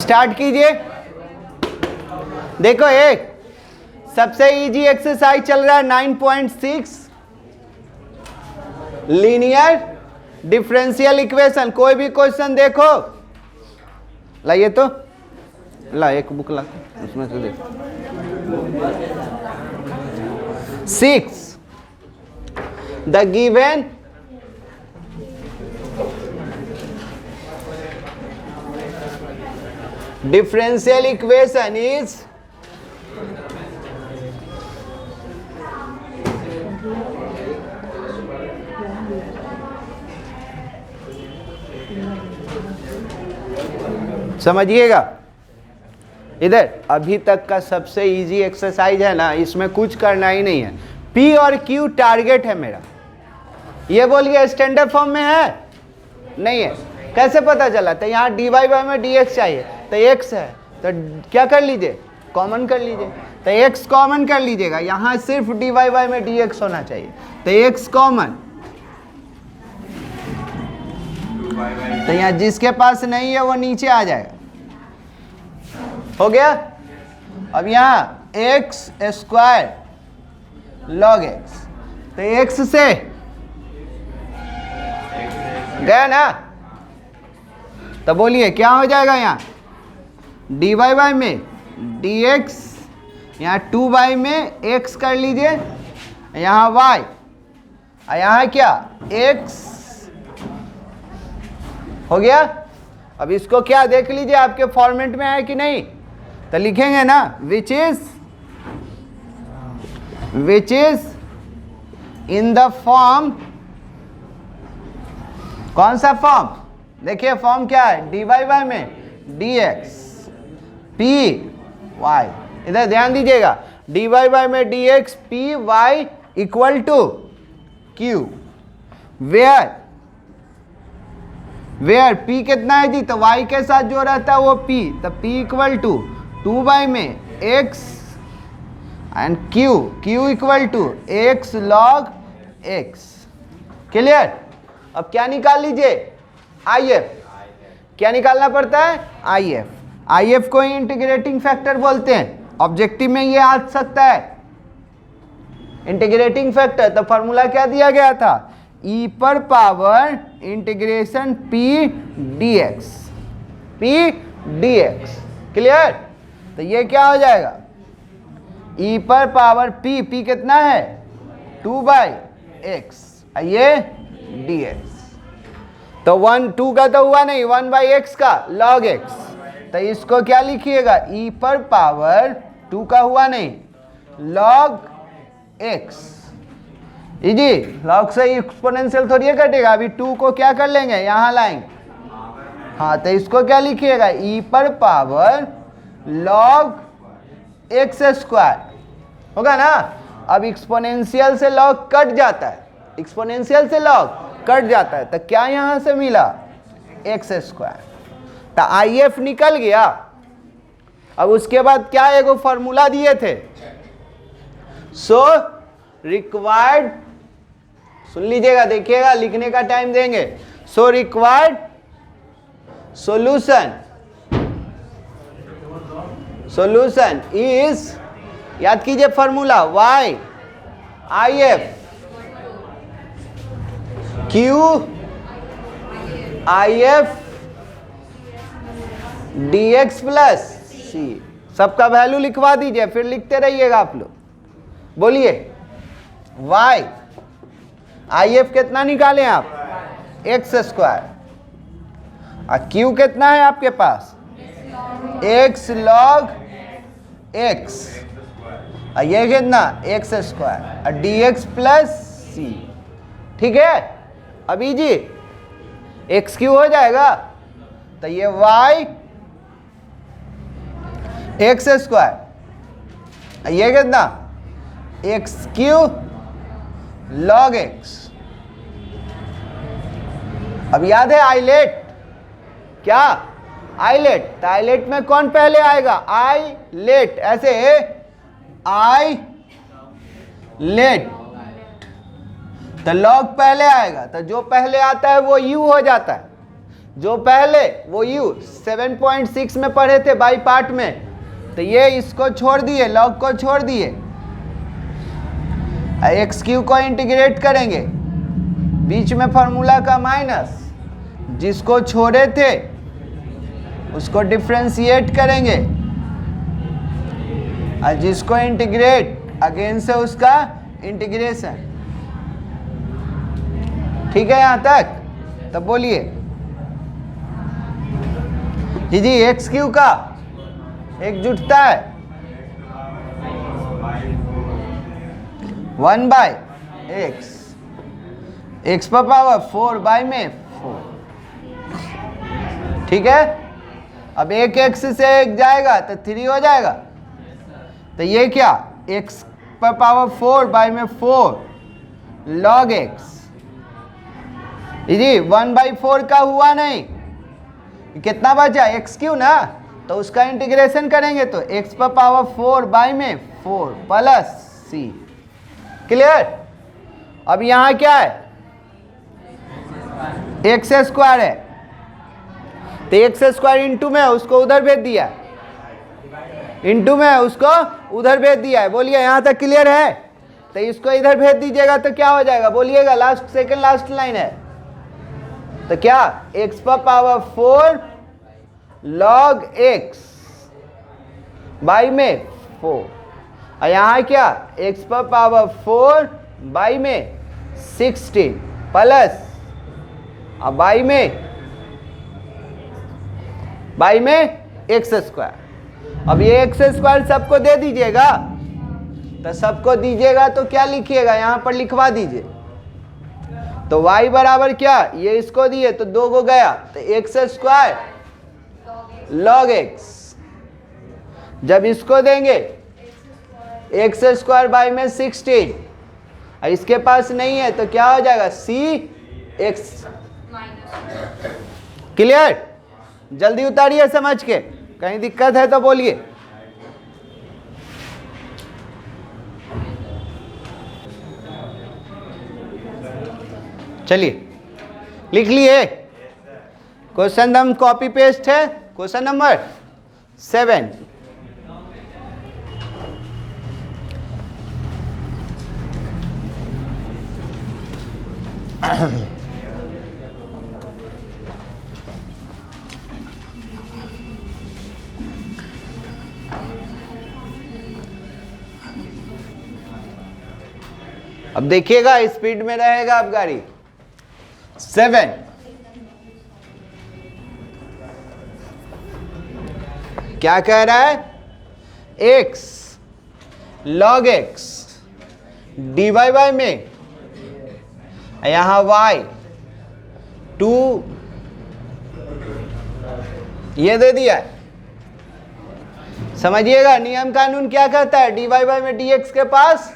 Start कीजिए। देखो एक सबसे इजी एक्सरसाइज चल रहा है 9.6 लीनियर डिफरेंशियल इक्वेशन। कोई भी क्वेश्चन देखो, लाइए तो ला एक बुक ला उसमें से देखो। 6 the given differential equation is समझिएगा। इधर अभी तक का सबसे इजी एक्सरसाइज है ना, इसमें कुछ करना ही नहीं है। P और Q टारगेट है मेरा। ये बोलिए स्टैंडर्ड फॉर्म में है नहीं है? कैसे पता चला? तो यहाँ dy बाई में dx चाहिए, तो x है तो क्या कर लीजिए, कॉमन कर लीजिए। तो x कॉमन कर लीजिएगा, यहाँ सिर्फ dy बाई में dx होना चाहिए, तो x कॉमन। तो यहाँ जिसके पास नहीं है वो नीचे आ जाएगा। हो गया। अब यहाँ x स्क्वायर log x, तो x से गया ना, तो बोलिए क्या हो जाएगा? यहाँ dy बाई में dx, यहाँ 2 बाई में x कर लीजिए, यहाँ y, यहाँ क्या x हो गया। अब इसको क्या देख लीजिए आपके फॉर्मेट में है कि नहीं, तो लिखेंगे ना which is in the form. कौन सा फॉर्म? देखिए फॉर्म क्या है, dy बाई में dx py। इधर ध्यान दीजिएगा, dy बाई में dx py equal to q, where p कितना है जी, तो y के साथ जो रहता है वो p, तो p इक्वल टू 2 बाई में x and q equal to x log x। Clear? अब क्या निकाल लीजिए, IF। क्या निकालना पड़ता है? IF को ही इंटीग्रेटिंग फैक्टर बोलते हैं। ऑब्जेक्टिव में ये आ सकता है इंटीग्रेटिंग फैक्टर। तो फॉर्मूला क्या दिया गया था, e पर power integration p dx। Clear? तो ये क्या हो जाएगा, e पर पावर p कितना है 2 बाई x, ये dx। तो 2 का तो हुआ नहीं, 1 बाई एक्स का log x, तो इसको क्या लिखिएगा, e पर पावर 2 का हुआ नहीं log x। जी log से एक्सपोनेंशियल थोड़ी कटेगा, अभी 2 को क्या कर लेंगे, यहाँ लाएंगे। हाँ, तो इसको क्या लिखिएगा, e पर पावर log x स्क्वायर होगा ना। अब एक्सपोनेंशियल से log कट जाता है, एक्सपोनेंशियल से log कट जाता है, तो क्या यहां से मिला, x स्क्वायर। तो IF निकल गया। अब उसके बाद क्या एगो फॉर्मूला दिए थे, सो रिक्वायर्ड, सुन लीजिएगा, देखिएगा, लिखने का टाइम देंगे। सो रिक्वायर्ड सॉल्यूशन इज, याद कीजिए formula, y IF q IF dx plus c। सबका वैल्यू लिखवा दीजिए, फिर लिखते रहिएगा आप लोग। बोलिए y IF कितना निकालें आप, x स्क्वायर, और q कितना है आपके पास, x log x, और ये कितना x स्क्वायर, और dx प्लस c। ठीक है? अभी जी एक्स क्यू हो जाएगा, तो ये y एक्स स्क्वायर, ये कितना एक्स क्यू log x। अब याद है आइलेट, क्या आइलेट, तो आइलेट में कौन पहले आएगा, आइलेट, ऐसे आइलेट, तो log पहले आएगा, तो जो पहले आता है वो u हो जाता है। जो पहले वो u 7.6 में पढ़े थे बाई पार्ट में, तो ये इसको छोड़ दिए, लॉग को छोड़ दिए, एक्स क्यू को इंटीग्रेट करेंगे, बीच में फॉर्मूला का माइनस, जिसको छोड़े थे उसको डिफ्रेंशिएट करेंगे, और जिसको इंटीग्रेट अगेन से उसका इंटीग्रेशन। ठीक है यहां तक? तब बोलिए जी एक्स क्यू का एक जुटता है 1 बाय एक्स, एक्स पर पावर 4 बाय में 4। ठीक है, अब एक एक्स से एक जाएगा तो 3 हो जाएगा, तो ये क्या एक्स पर पावर 4 बाय में 4 लॉग एक्स। जी 1/4 का हुआ नहीं, कितना बचा एक्स क्यू ना, तो उसका इंटीग्रेशन करेंगे तो एक्स पर पावर 4 बाय में 4 प्लस सी। क्लियर? अब यहां क्या है, एक्स स्क्वायर है, तो एक्स स्क्वायर इंटू में उसको उधर भेज दिया, इंटू में उसको उधर भेज दिया है। बोलिए यहां तक क्लियर है? तो इसको इधर भेज दीजिएगा तो क्या हो जाएगा, बोलिएगा, लास्ट सेकंड लास्ट लाइन है, तो क्या एक्स पर पावर 4 लॉग एक्स बाई में 4, और यहां क्या एक्स पर पावर 4 बाई में 16 प्लस और बाई में एक्स स्क्वायर। अब ये एक्स स्क्वायर सबको दे दीजिएगा, तो सबको दीजिएगा तो क्या लिखिएगा, यहां पर लिखवा दीजिए। तो y बराबर क्या, ये इसको दिए तो 2 को गया, तो एक्स स्क्वायर लॉग एक्स। जब इसको देंगे एक्स स्क्वायर बाई में 16, और इसके पास नहीं है तो क्या हो जाएगा सी एक्स। क्लियर? जल्दी उतारिए समझ के, कहीं दिक्कत है तो बोलिए। चलिए लिख लिए, क्वेश्चन हम कॉपी पेस्ट है, क्वेश्चन नंबर 7। अब देखिएगा स्पीड में रहेगा अब गाड़ी। 7 क्या कह रहा है, x log x dy by में, यहां y 2 ये दे दिया है। समझिएगा नियम कानून क्या कहता है, dy बाय में dx के पास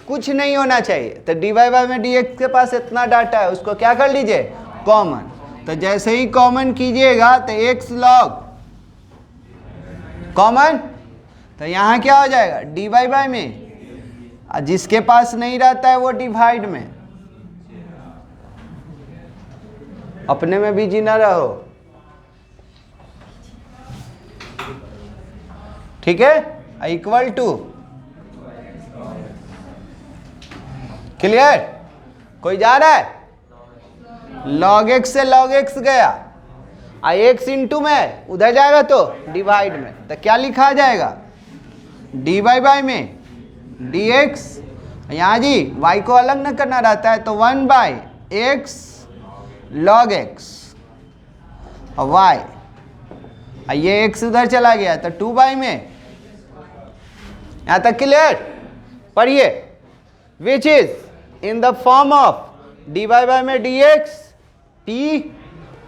कुछ नहीं होना चाहिए, तो dy बाय में dx के पास इतना डाटा है, उसको क्या कर लीजिए कॉमन। तो जैसे ही कॉमन कीजिएगा तो x log कॉमन, तो यहां क्या हो जाएगा dy बाय में, और जिसके पास नहीं रहता है वो डिवाइड में। अपने में बिजी ना रहो, ठीक है, इक्वल टू। क्लियर? कोई जा रहा है, log x से log x गया, x इंटू में उधर जाएगा तो डिवाइड में, तो क्या लिखा जाएगा dy बाय में dx, यहाँ जी y को अलग न करना रहता है, तो 1 बाय x log x और y, ये x उधर चला गया तो 2 बाय में। यहाँ तक क्लियर? पढ़िए, which is in the form of dy by में dx p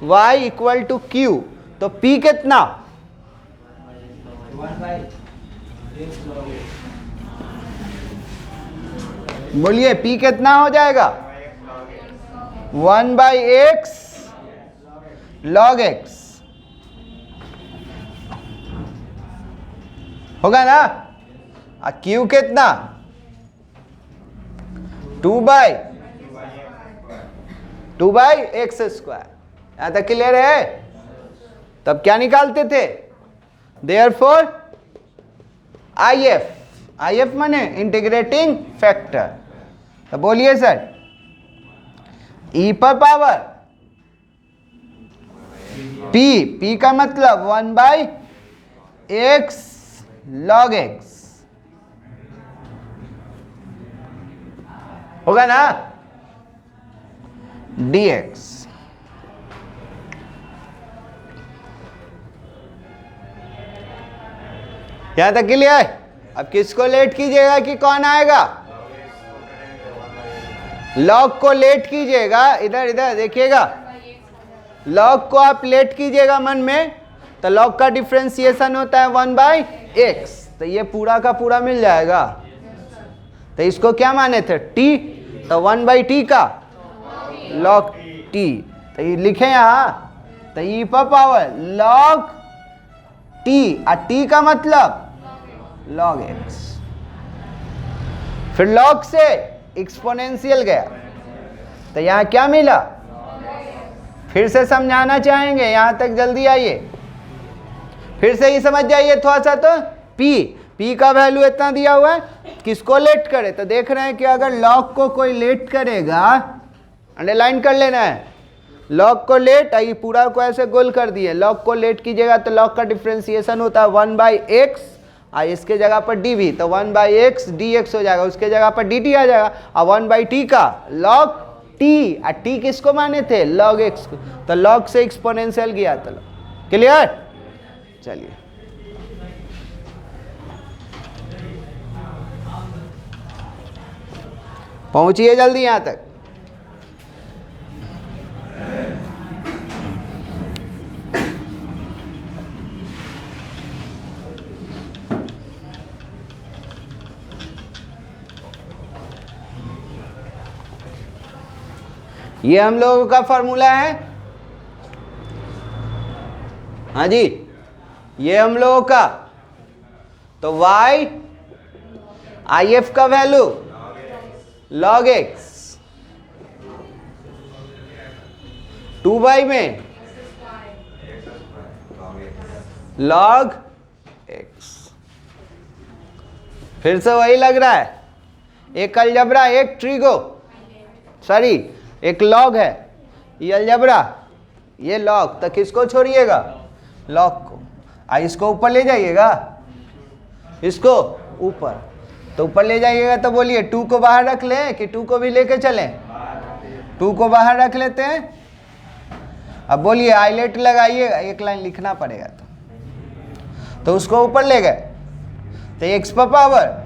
y equal to q, तो p कितना, बोलिए p कितना हो जाएगा, 1 बाई एक्स लॉग एक्स होगा ना, और q कितना 2 बाई एक्स स्क्वायर। यहां तक क्लियर है? तब क्या निकालते थे? देयरफॉर IF माने इंटीग्रेटिंग फैक्टर। तो बोलिए सर, e पर पावर p का मतलब 1/x log x होगा ना, dx। यहां तक क्लियर? अब किसको लेट कीजिएगा कि कौन आएगा? लॉग को लेट कीजिएगा, इधर इधर देखिएगा, लॉग को आप लेट कीजिएगा मन में, तो लॉग का डिफरेंशिएशन होता है 1/x, तो ये पूरा का पूरा मिल जाएगा। तो इसको क्या माने थे? t, तो 1/t का log t, तो ये लिखे यहां, तो e पर पावर log t, और t का मतलब log x। फिर log से एक्सपोनेंशियल गया, तो यहां क्या मिला? फिर से समझाना चाहेंगे, यहां तक जल्दी आइए, फिर से ही समझ जाइए थोड़ा सा। तो p का वैल्यू इतना दिया हुआ है, किसको लेट करे? तो देख रहे हैं कि अगर log को कोई लेट करेगा, अंडरलाइन कर लेना है, log को लेट, ये पूरा को ऐसे गोल कर दिए, log को लेट कीजिएगा तो log का डिफरेंशिएशन होता है 1/x, और इसके जगह पर dv, तो 1/x dx हो जाएगा, उसके जगह पर dt आ जाएगा, और 1/t का log t, और t किसको माने थे? log x को, तो log से एक्सपोनेंशियल गया, तो क्लियर? चलिए पहुंचिए जल्दी यहां तक। ये हम लोगों का फॉर्मूला है, हाँ जी, ये हम लोगों का। तो y IF का वैल्यू log x, 2y में log x। फिर से वही लग रहा है, एक अलजबरा एक ट्रिगो, सॉरी एक लॉग है, ये अलजबरा ये लॉग, तो किसको छोड़िएगा? लॉग को। इसको ऊपर ले जाइएगा, इसको ऊपर, तो ऊपर ले जाइएगा, तो बोलिए 2 को बाहर रख लें कि 2 को भी लेके चलें? 2 को बाहर रख लेते हैं। अब बोलिए हाईलाइट लगाइए, एक लाइन लिखना पड़ेगा, तो उसको ऊपर ले गए, तो x पर पावर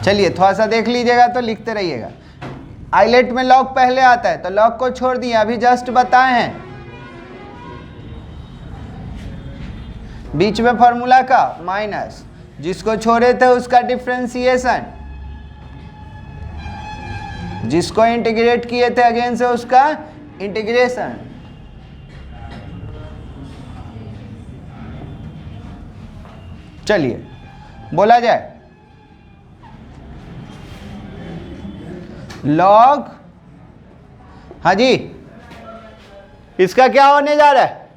चलिए थोड़ा सा देख लीजिएगा, तो लिखते रहिएगा। हाईलाइट में लॉग पहले आता है, तो लॉग को छोड़ दिए, अभी जस्ट बताए हैं, बीच में फॉर्मूला का माइनस, जिसको छोड़े थे उसका डिफरेंशिएशन, जिसको इंटीग्रेट किए थे अगेन से उसका इंटीग्रेशन। चलिए बोला जाए, लॉग, हाँ जी, इसका क्या होने जा रहा है?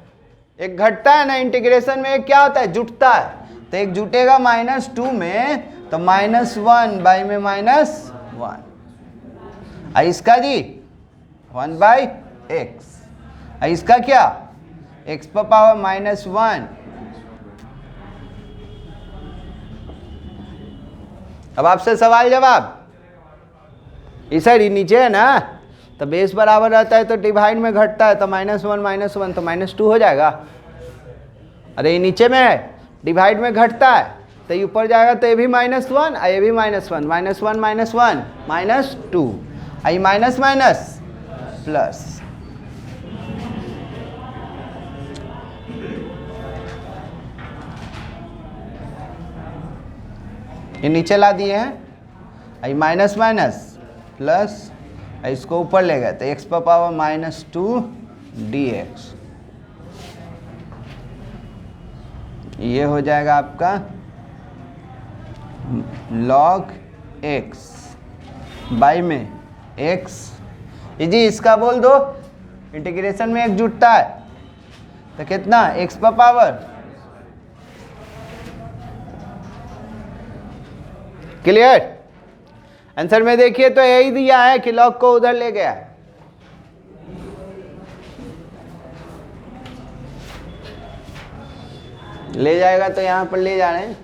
एक घटता है ना इंटीग्रेशन में, एक क्या होता है? जुटता है, तो एक जुटेगा -2 में, तो -1 बाई में -1, और इसका जी 1/x, और इसका क्या? x पर पावर -1। अब आपसे सवाल जवाब, इस साइड नीचे है ना, तो बेस बराबर रहता है तो डिवाइड में घटता है, तो -1 तो -2 हो जाएगा। अरे ये नीचे में है, डिवाइड में घटता है, तो ये ऊपर जाएगा, तो ये भी -1 और ये भी -1, -1 -2, आई माइनस माइनस प्लस। ये नीचे ला दिए हैं, आई माइनस माइनस प्लस, इसको ऊपर ले गए, तो x पर पावर -2 dx, ये हो जाएगा आपका log x बाई में एक्स। जी इसका बोल दो, इंटीग्रेशन में एक जुटता है तो कितना, एक्स पर पावर। क्लियर? आंसर में देखिए तो यही दिया है कि लॉग को उधर ले गया, ले जाएगा तो यहां पर ले जा रहे हैं।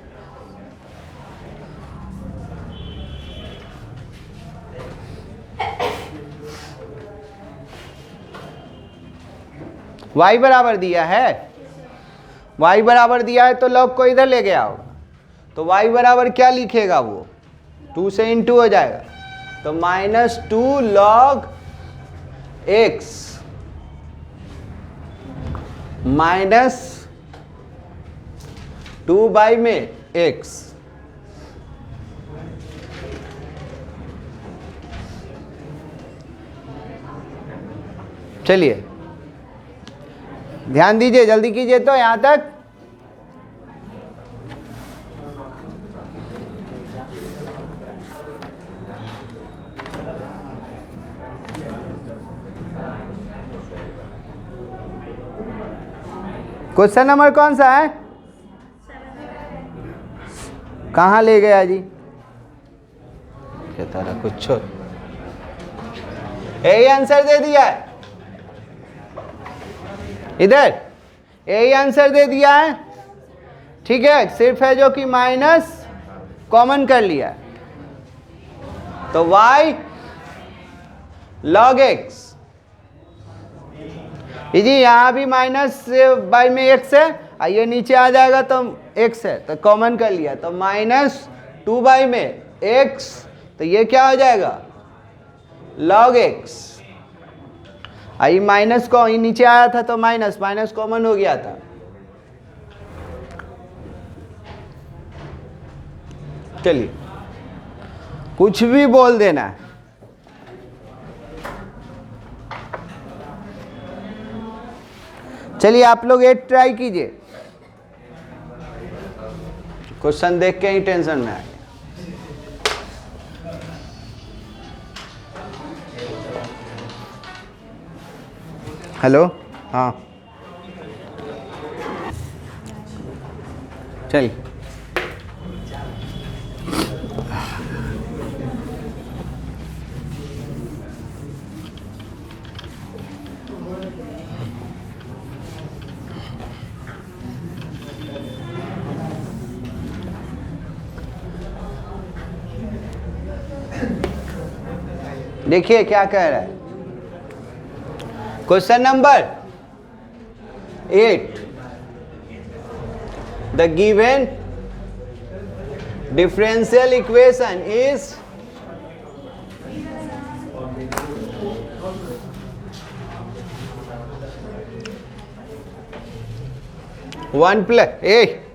y बराबर दिया है, y बराबर दिया है तो लॉग को इधर ले गया होगा, तो y बराबर क्या लिखेगा, वो 2 से इंटू हो जाएगा, तो -2 log x -2 बाई में x। चलिए ध्यान दीजिए, जल्दी कीजिए तो यहां तक। क्वेश्चन नंबर कौन सा है, कहाँ ले गया जी, कहता रहा कुछ, यही आंसर दे दिया है, इधर यही आंसर दे दिया है। ठीक है, सिर्फ है जो कि माइनस कॉमन कर लिया, तो y log x। जी यहां भी माइनस बाई में x है, ये नीचे आ जाएगा तो x है, तो कॉमन कर लिया, तो -2 बाई में x, तो ये क्या हो जाएगा, log x। आई माइनस को ही नीचे आया था तो माइनस माइनस कॉमन हो गया था। चलिए कुछ भी बोल देना है। चलिए आप लोग एक ट्राई कीजिए, क्वेश्चन देख के ही टेंशन में आ गया। हेलो, हाँ चलिए देखिए क्या कह रहा है, question number 8, the given differential equation is one plus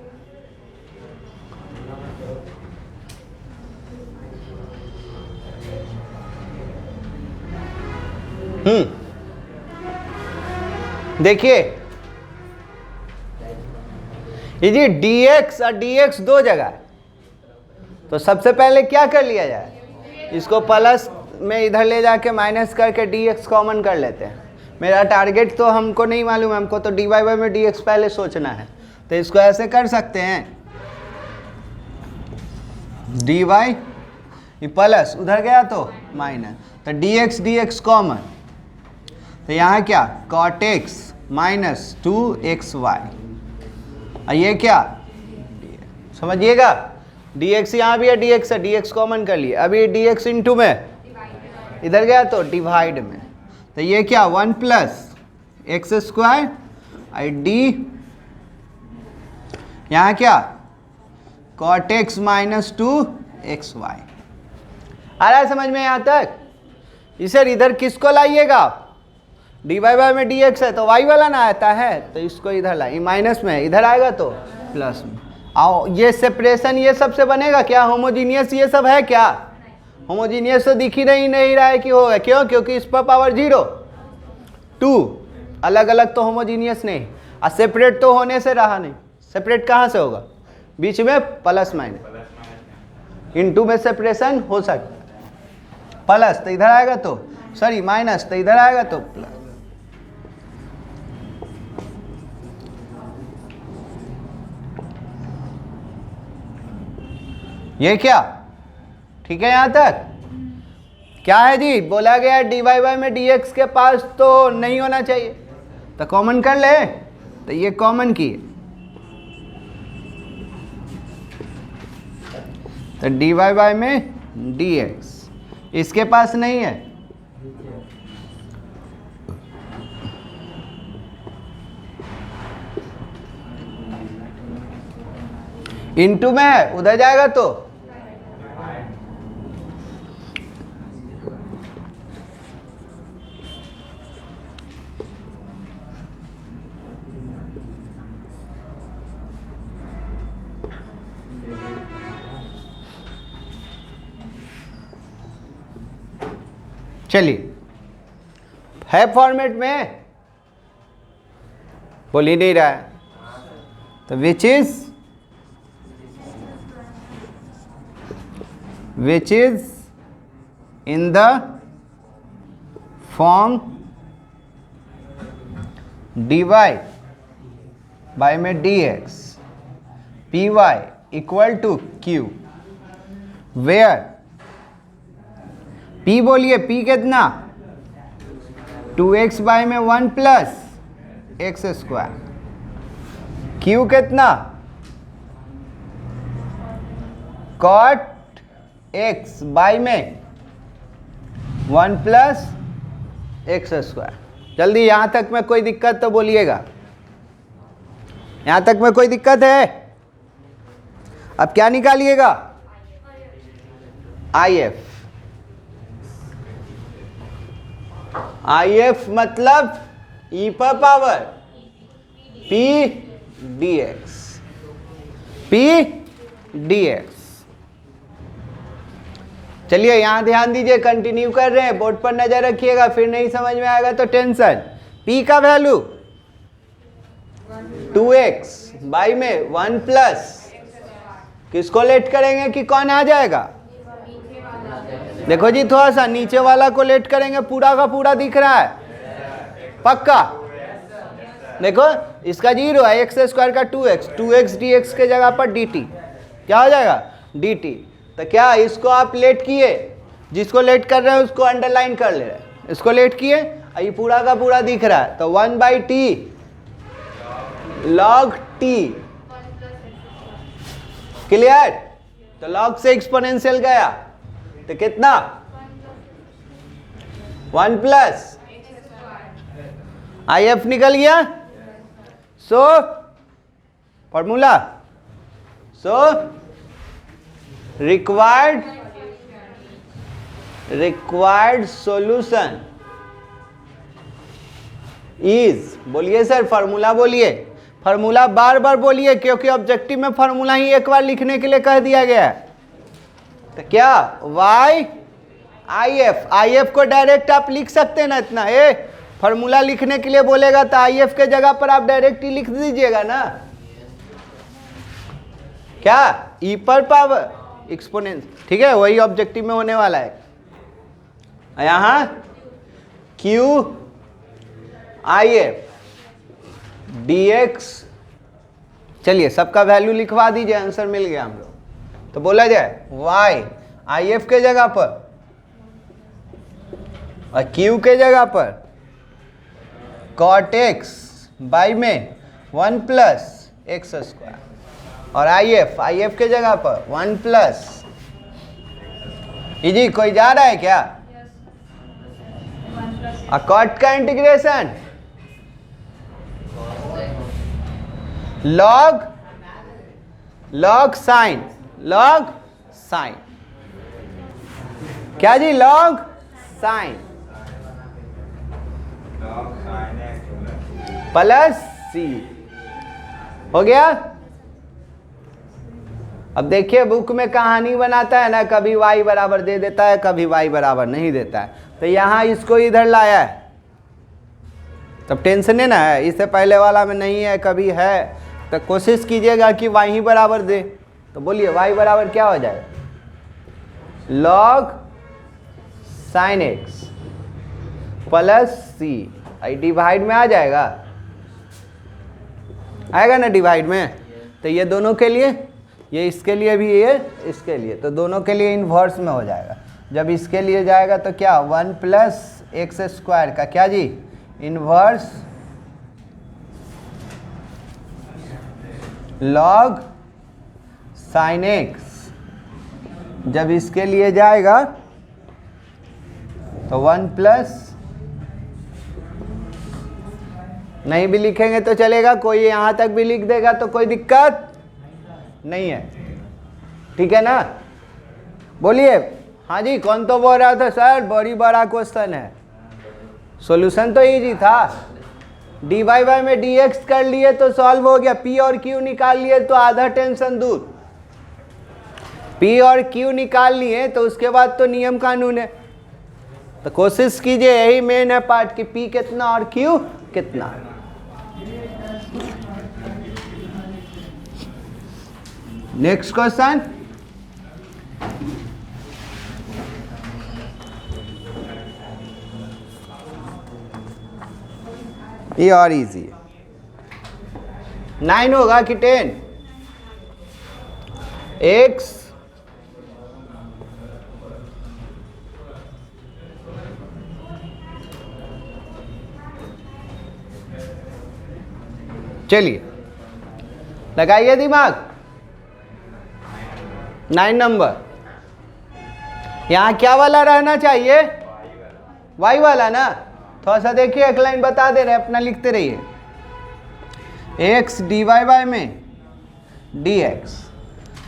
देखिए ये जी dx और dx दो जगह है, तो सबसे पहले क्या कर लिया जाए, इसको प्लस में इधर ले जाके माइनस करके dx कॉमन कर लेते हैं। मेरा टारगेट तो हमको नहीं मालूम है, हमको तो dy बाई में dx पहले सोचना है, तो इसको ऐसे कर सकते हैं, dy ये प्लस उधर गया तो माइनस, तो dx कॉमन, तो यहाँ क्या cot x माइनस 2xy, और ये क्या समझिएगा, dx यहाँ भी है, dx है, dx कॉमन कर लिए, अभी dx इंटू में इधर गया तो डिवाइड में, तो ये क्या 1 plus x square I D, यहाँ क्या cot x माइनस 2xy। आ रहा है समझ में यहाँ तक? इसे इधर किसको लाइएगा, dy बाई में dx है तो y वाला ना आता है, तो इसको इधर लाइए, माइनस में इधर आएगा तो प्लस में। आओ ये सेपरेशन ये सब से बनेगा क्या, होमोजीनियस ये सब है क्या, होमोजीनियस तो दिख ही नहीं रहा है कि होगा, क्यों, क्योंकि इस पर पावर 0 2 अलग अलग तो होमोजीनियस नहीं, और सेपरेट तो होने से रहा नहीं, सेपरेट कहाँ से होगा, बीच में प्लस माइनस, इन टू में सेपरेशन हो सकता है, प्लस, तो इधर आएगा तो सॉरी माइनस, तो इधर आएगा तो प्लस। ये क्या ठीक है? यहां तक क्या है जी? बोला गया dy बाई में dx के पास तो नहीं होना चाहिए, तो कॉमन कर ले, तो ये कॉमन की, तो dy बाई में dx इसके पास नहीं है, इनटू में है, उधर जाएगा तो चलिए है फॉर्मेट में, बोल ही नहीं रहा है, तो which is in the form dy by में dx py equal to q, where p बोलिए, p कितना 2x बाई में 1 प्लस एक्स स्क्वायर, q कितना cot x बाई में 1 प्लस एक्स स्क्वायर। जल्दी, यहां तक में कोई दिक्कत तो बोलिएगा, यहां तक में कोई दिक्कत है? अब क्या निकालिएगा? IF, IF मतलब e पर power p dx, p dx। चलिए यहां ध्यान दीजिए, कंटिन्यू कर रहे हैं, बोर्ड पर नजर रखिएगा, फिर नहीं समझ में आएगा तो टेंशन। p का वैल्यू 2x बाई में 1 प्लस, किसको लेट करेंगे कि कौन आ जाएगा? देखो जी, थोड़ा सा नीचे वाला को लेट करेंगे, पूरा का पूरा दिख रहा है पक्का? देखो इसका 0 है, एक्स स्क्वायर का 2x dx के जगह पर dt, क्या हो जाएगा? dt। तो क्या इसको आप लेट किए, जिसको लेट कर रहे हैं उसको अंडरलाइन कर ले रहे हैं, इसको लेट किए, ये पूरा का पूरा दिख रहा है, तो 1/t log t, क्लियर? तो log से एक्सपोनेंशियल गया तो कितना 1 प्लस IF निकल गया। So formula, so required solution is, बोलिए सर फार्मूला, बोलिए फार्मूला, बार बार बोलिए, क्योंकि ऑब्जेक्टिव में फार्मूला ही एक बार लिखने के लिए कह दिया गया है। तो क्या y IF, IF को डायरेक्ट आप लिख सकते हैं ना, इतना फार्मूला लिखने के लिए बोलेगा तो IF के जगह पर आप डायरेक्ट ही लिख दीजिएगा ना, क्या e पर पावर एक्सपोनेंस, ठीक है? वही ऑब्जेक्टिव में होने वाला है। यहां q IF dx, चलिए सबका वैल्यू लिखवा दीजिए, आंसर मिल गया हम लोग। तो बोला जाए y IF के जगह पर और q के जगह पर cot x बाई में 1 प्लस एक्स स्क्वायर, और IF के जगह पर 1 प्लस, जी कोई जा रहा है क्या? और cot का integration log sine, log sine, क्या जी? log साइन प्लस c, हो गया। अब देखिए बुक में कहानी बनाता है ना, कभी y बराबर दे देता है, कभी y बराबर नहीं देता है, तो यहां इसको इधर लाया है, तब टेंशन है ना है, इससे पहले वाला में नहीं है, कभी है, तो कोशिश कीजिएगा कि y ही बराबर दे। तो बोलिए y बराबर क्या हो जाएगा? log साइन एक्स प्लस सी, डिवाइड में आ जाएगा, आएगा ना डिवाइड में। तो ये दोनों के लिए, ये इसके लिए भी, ये इसके लिए, तो दोनों के लिए इन्वर्स में हो जाएगा। जब इसके लिए जाएगा तो क्या 1 प्लस एक्स स्क्वायर का क्या जी, इन्वर्स लॉग साइन एक्स। जब इसके लिए जाएगा तो 1 प्लस, नहीं भी लिखेंगे तो चलेगा, कोई यहाँ तक भी लिख देगा तो कोई दिक्कत नहीं है, ठीक है ना। बोलिए हाँ जी, कौन तो बोल रहा था सर बड़ी बड़ा क्वेश्चन है। सॉल्यूशन तो इजी था, डी वाई वाई में डी एक्स कर लिए तो सॉल्व हो गया, पी और क्यू निकाल लिए तो आधा टेंशन दूर। पी और क्यू निकाल लिए तो उसके बाद तो नियम कानून है। तो कोशिश कीजिए, यही मेन है पार्ट कि पी कितना और क्यू कितना। नेक्स्ट क्वेश्चन, ये और इजी है। 9 होगा कि 10? एक्स चलिए लगाइए दिमाग। 9 नंबर, यहां क्या वाला रहना चाहिए, वाई वाला ना। थोड़ा सा देखिए, एक लाइन बता दे रहे, अपना लिखते रहिए। एक्स डी वाई वाई में डी एक्स,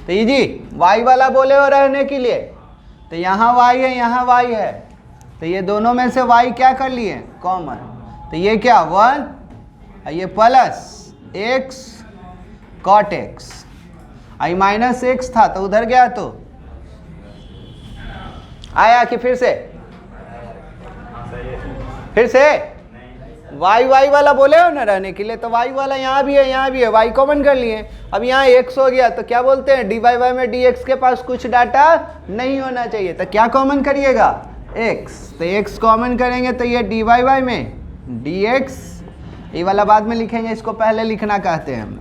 तो ये जी वाई वाला बोले हो रहने के लिए, तो यहाँ वाई है यहाँ वाई है, तो ये दोनों में से वाई क्या कर लिए कॉमन, तो ये क्या 1, ये प्लस एक्स कॉट एक्स, आई माइनस एक्स था तो उधर गया तो आया कि फिर से वाई वाई वाला बोले हो ना रहने के लिए, तो वाई वाला यहाँ भी है यहाँ भी है, वाई कॉमन कर लिए। अब यहाँ एक्स हो गया तो क्या बोलते हैं, डी वाई वाई में डी एक्स के पास कुछ डाटा नहीं होना चाहिए, तो क्या कॉमन करिएगा एक्स, तो एक्स कॉमन करेंगे तो ये डी वाई वाई में डी एक्स, ये वाला बाद में लिखेंगे, इसको पहले लिखना कहते हैं हम।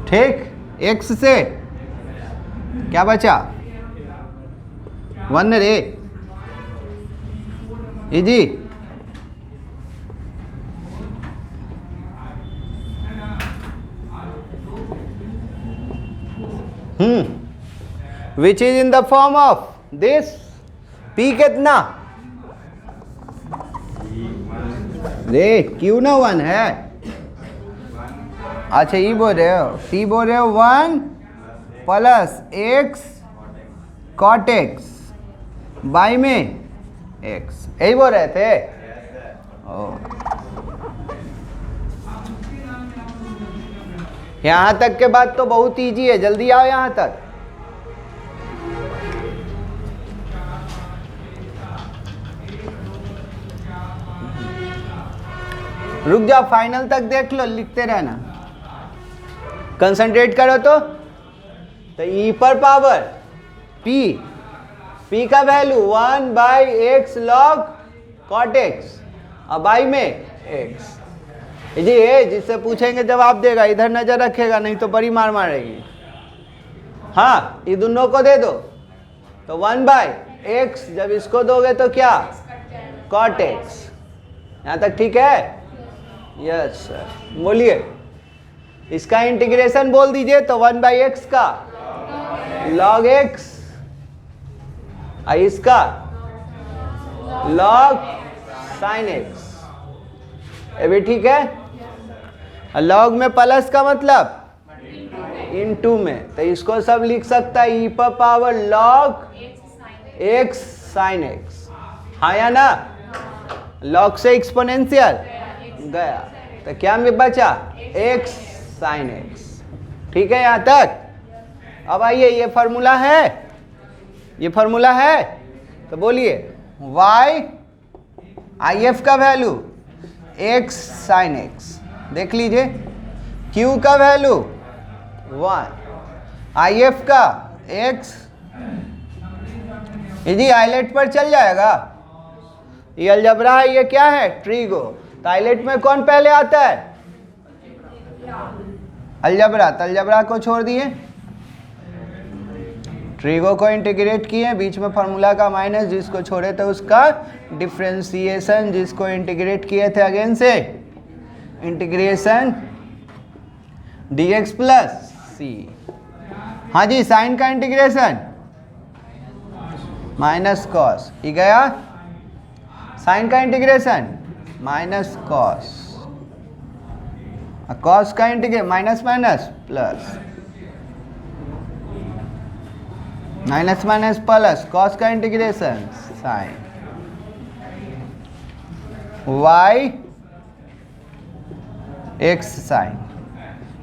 ठीक, एक्स से क्या बचा 1 रे, easy. Which is in the form of this, P कितना रे, क्यू ना 1 है, अच्छा ये बोल रहे हो, टी बोल रहे हो 1 plus x cot x by में एक्स, यही बोल रहे थे। यहां तक के बाद तो बहुत इजी है, जल्दी आओ यहां तक। रुक जाओ, फाइनल तक देख लो, लिखते रहना, कंसंट्रेट करो। तो ई पर पावर पी का value 1 by x log cot x, अब बाई में एक्स, जी ये जिससे पूछेंगे जवाब देगा, इधर नजर रखेगा नहीं तो बड़ी मार मारेगी। हाँ, ये दोनों को दे दो तो 1 बाई एक्स, जब इसको दोगे तो क्या कॉट एक्स, यहाँ तक ठीक है। यस सर, बोलिए इसका इंटीग्रेशन बोल दीजिए, तो 1 बाई एक्स का लॉग एक्स, इसका लॉग साइन एक्स, ये भी ठीक है। लॉग में प्लस का मतलब इनटू में, तो इसको सब लिख सकता है ई पर power log x sine x, हाँ या ना। लॉग से एक्सपोनेंशियल गया तो क्या में बचा एक्स साइन एक्स, ठीक है यहाँ तक। अब आइए, ये फॉर्मूला है, ये फॉर्मूला है, तो बोलिए y आई एफ का वैल्यू x साइन x, देख लीजिए q का वैल्यू 1 आई एफ का x यदि आइलेट पर चल जाएगा। ये अलजबरा है, ये क्या है ट्रीगो। तो आइलेट में कौन पहले आता है अलजबरा, तो अलजबरा को छोड़ दिए, ट्रीगो को इंटीग्रेट किए, बीच में फार्मूला का माइनस, जिसको छोड़े थे उसका डिफ्रेंसिएशन, जिसको इंटीग्रेट किए थे अगेन से इंटीग्रेशन dx प्लस सी। हाँ जी, साइन का इंटीग्रेशन माइनस कॉस, ये गया साइन का इंटीग्रेशन माइनस कॉस, कॉस का integration minus minus plus, minus minus plus, cos का integration sine, y x sine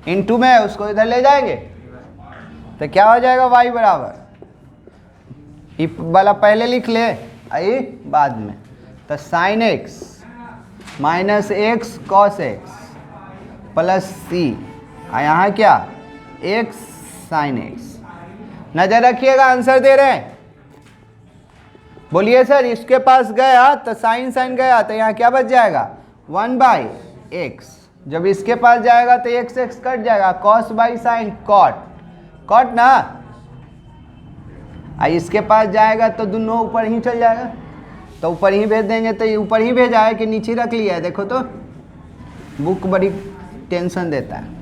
into में उसको इधर ले जाएंगे तो क्या हो जाएगा y बराबर, ये वाला पहले लिख ले, आई बाद में, तो sine x minus x cos x plus c, यहाँ क्या x साइन एक्स। नजर रखिएगा, आंसर दे रहे हैं, बोलिए सर इसके पास गया तो साइन साइन गया तो यहाँ क्या बच जाएगा 1/x, जब इसके पास जाएगा तो x x कट जाएगा, cos by sine cot, cot ना, इसके पास जाएगा तो दोनों ऊपर ही चल जाएगा, तो ऊपर ही भेज देंगे, तो ऊपर ही भेजा है कि नीचे रख लिया है, देखो तो बुक बड़ी टेंशन देता है,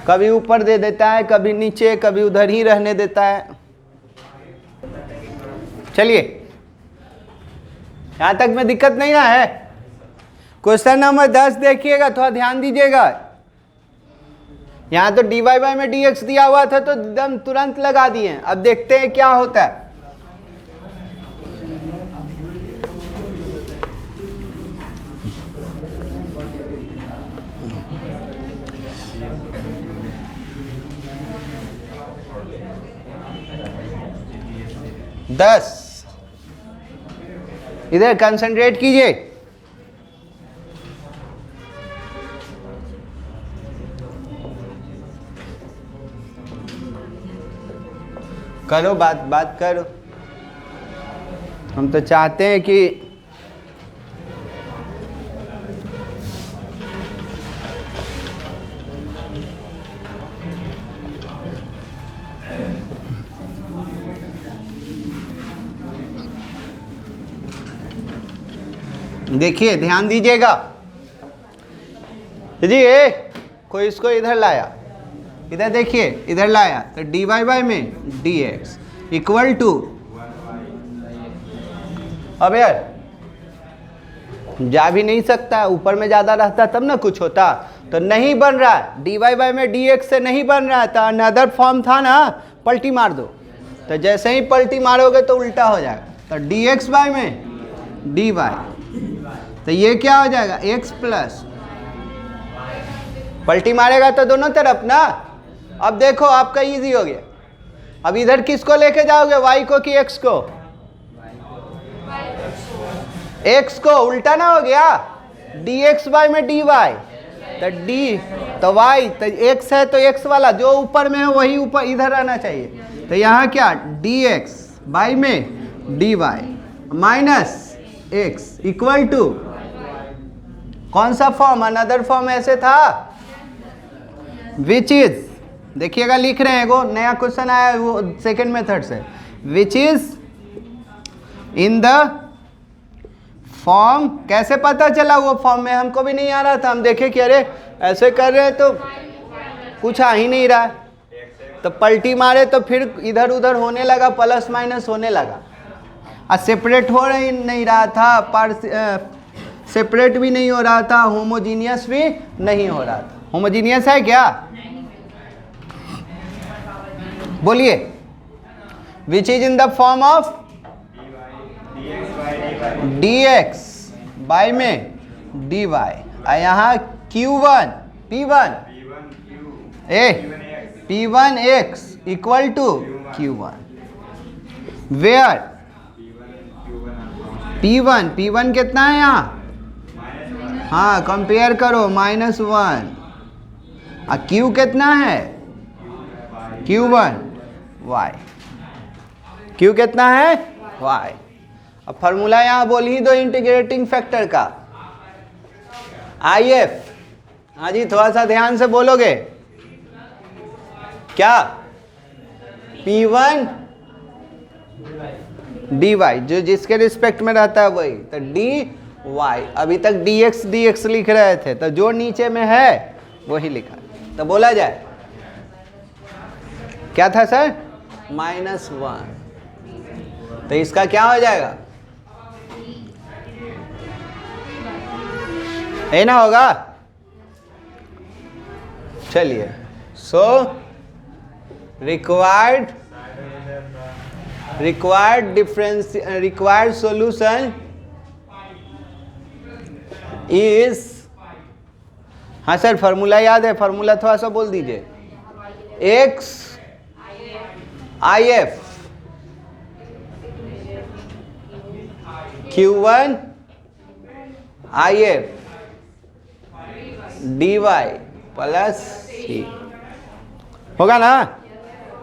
कभी ऊपर दे देता है, कभी नीचे, कभी उधर ही रहने देता है। चलिए यहां तक में दिक्कत नहीं ना है। क्वेश्चन नंबर 10 देखिएगा, थोड़ा ध्यान दीजिएगा, यहां तो dy बाई में dx दिया हुआ था तो एकदम तुरंत लगा दिए, अब देखते हैं क्या होता है। दस, इधर कंसंट्रेट कीजिए, करो बात करो, हम तो चाहते हैं कि देखिए ध्यान दीजिएगा जी, कोई इसको इधर लाया, इधर देखिए इधर लाया तो dy बाई में dx इक्वल टू, अब यार जा भी नहीं सकता, ऊपर में ज़्यादा रहता तब ना कुछ होता, तो नहीं बन रहा है, dy बाई में dx से नहीं बन रहा है, तो अनदर फॉर्म था ना, पलटी मार दो, तो जैसे ही पलटी मारोगे तो उल्टा हो जाएगा, तो dx बाई में dy, तो ये क्या हो जाएगा x प्लस, पलटी मारेगा तो दोनों तरफ ना। अब देखो आपका इजी हो गया, अब इधर किसको लेके जाओगे, y को कि x को, x को, उल्टा ना हो गया, dx बाई में dy, तो d तो y, तो x है तो x वाला जो ऊपर में है वही ऊपर इधर आना चाहिए, तो यहाँ क्या dx बाई में dy minus x equal to, कौन सा फॉर्म, अनदर फॉर्म ऐसे था, विच इज, देखिएगा लिख रहे हैं, वो नया क्वेश्चन आया है वो सेकंड मेथड से, विच इज इन द फॉर्म, कैसे पता चला वो फॉर्म में, हमको भी नहीं आ रहा था, हम देखे कि अरे ऐसे कर रहे हैं तो कुछ आ ही नहीं रहा, तो पलटी मारे तो फिर इधर उधर होने लगा, प्लस माइनस होने लगा, और सेपरेट हो नहीं रहा था, सेपरेट भी नहीं हो रहा था, होमोजीनियस भी नहीं हो रहा था। होमोजीनियस है क्या, बोलिए, विच is in the form of dx by में dy, यहाँ q1 p1 p1x equal to q1, where p1 कितना है यहाँ, हाँ कंपेयर करो -1, और q कितना है Q1 y, Q कितना है y। अब फॉर्मूला यहां बोल ही दो इंटीग्रेटिंग फैक्टर का, IF। हाँ जी, थोड़ा सा ध्यान से बोलोगे क्या, P1 dy, जो जिसके रिस्पेक्ट में रहता है वही, तो dy। अभी तक dx dx लिख रहे थे, तो जो नीचे में है वही लिखा, तो बोला जाए क्या था सर, -1। तो इसका क्या हो जाएगा, है ना होगा। चलिए, सो required solution is, हाँ सर फॉर्मूला याद है, फॉर्मूला थोड़ा सा बोल दीजिए, x IF Q1 IF dy plus c होगा ना।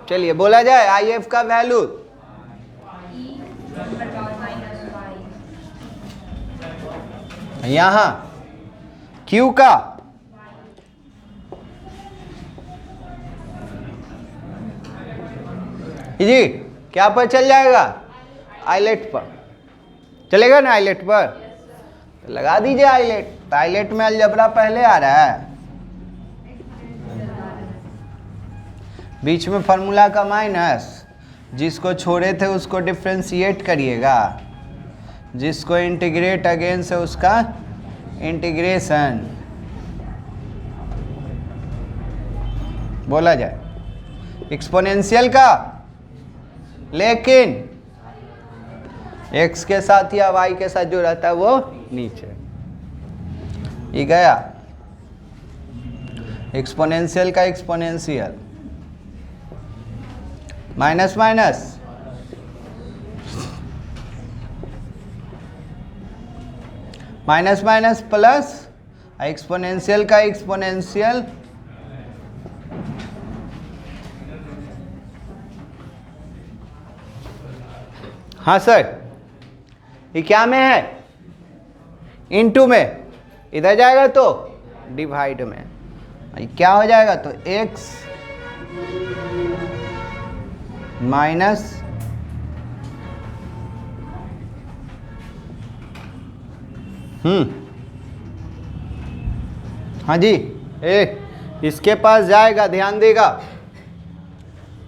चलिए बोला जाए IF का वैल्यू, यहां Q का जी क्या पर चल जाएगा, आइलेट पर चलेगा ना, आइलेट पर तो लगा दीजिए आइलेट। तो आइलेट में अलजबरा पहले आ रहा है, बीच में फॉर्मूला का माइनस, जिसको छोड़े थे उसको डिफ्रेंशिएट करिएगा, जिसको इंटीग्रेट अगेन से उसका इंटीग्रेशन बोला जाए, एक्सपोनेंशियल का, लेकिन x के साथ या y के साथ जो रहता है वो नीचे, ये गया एक्सपोनेंशियल का exponential, minus minus minus minus plus, exponential का एक्सपोनेंशियल, हाँ सर ये क्या में है, इनटू में, इधर जाएगा तो डिवाइड में, क्या हो जाएगा तो x माइनस हाँ जी, इसके पास जाएगा, ध्यान देगा,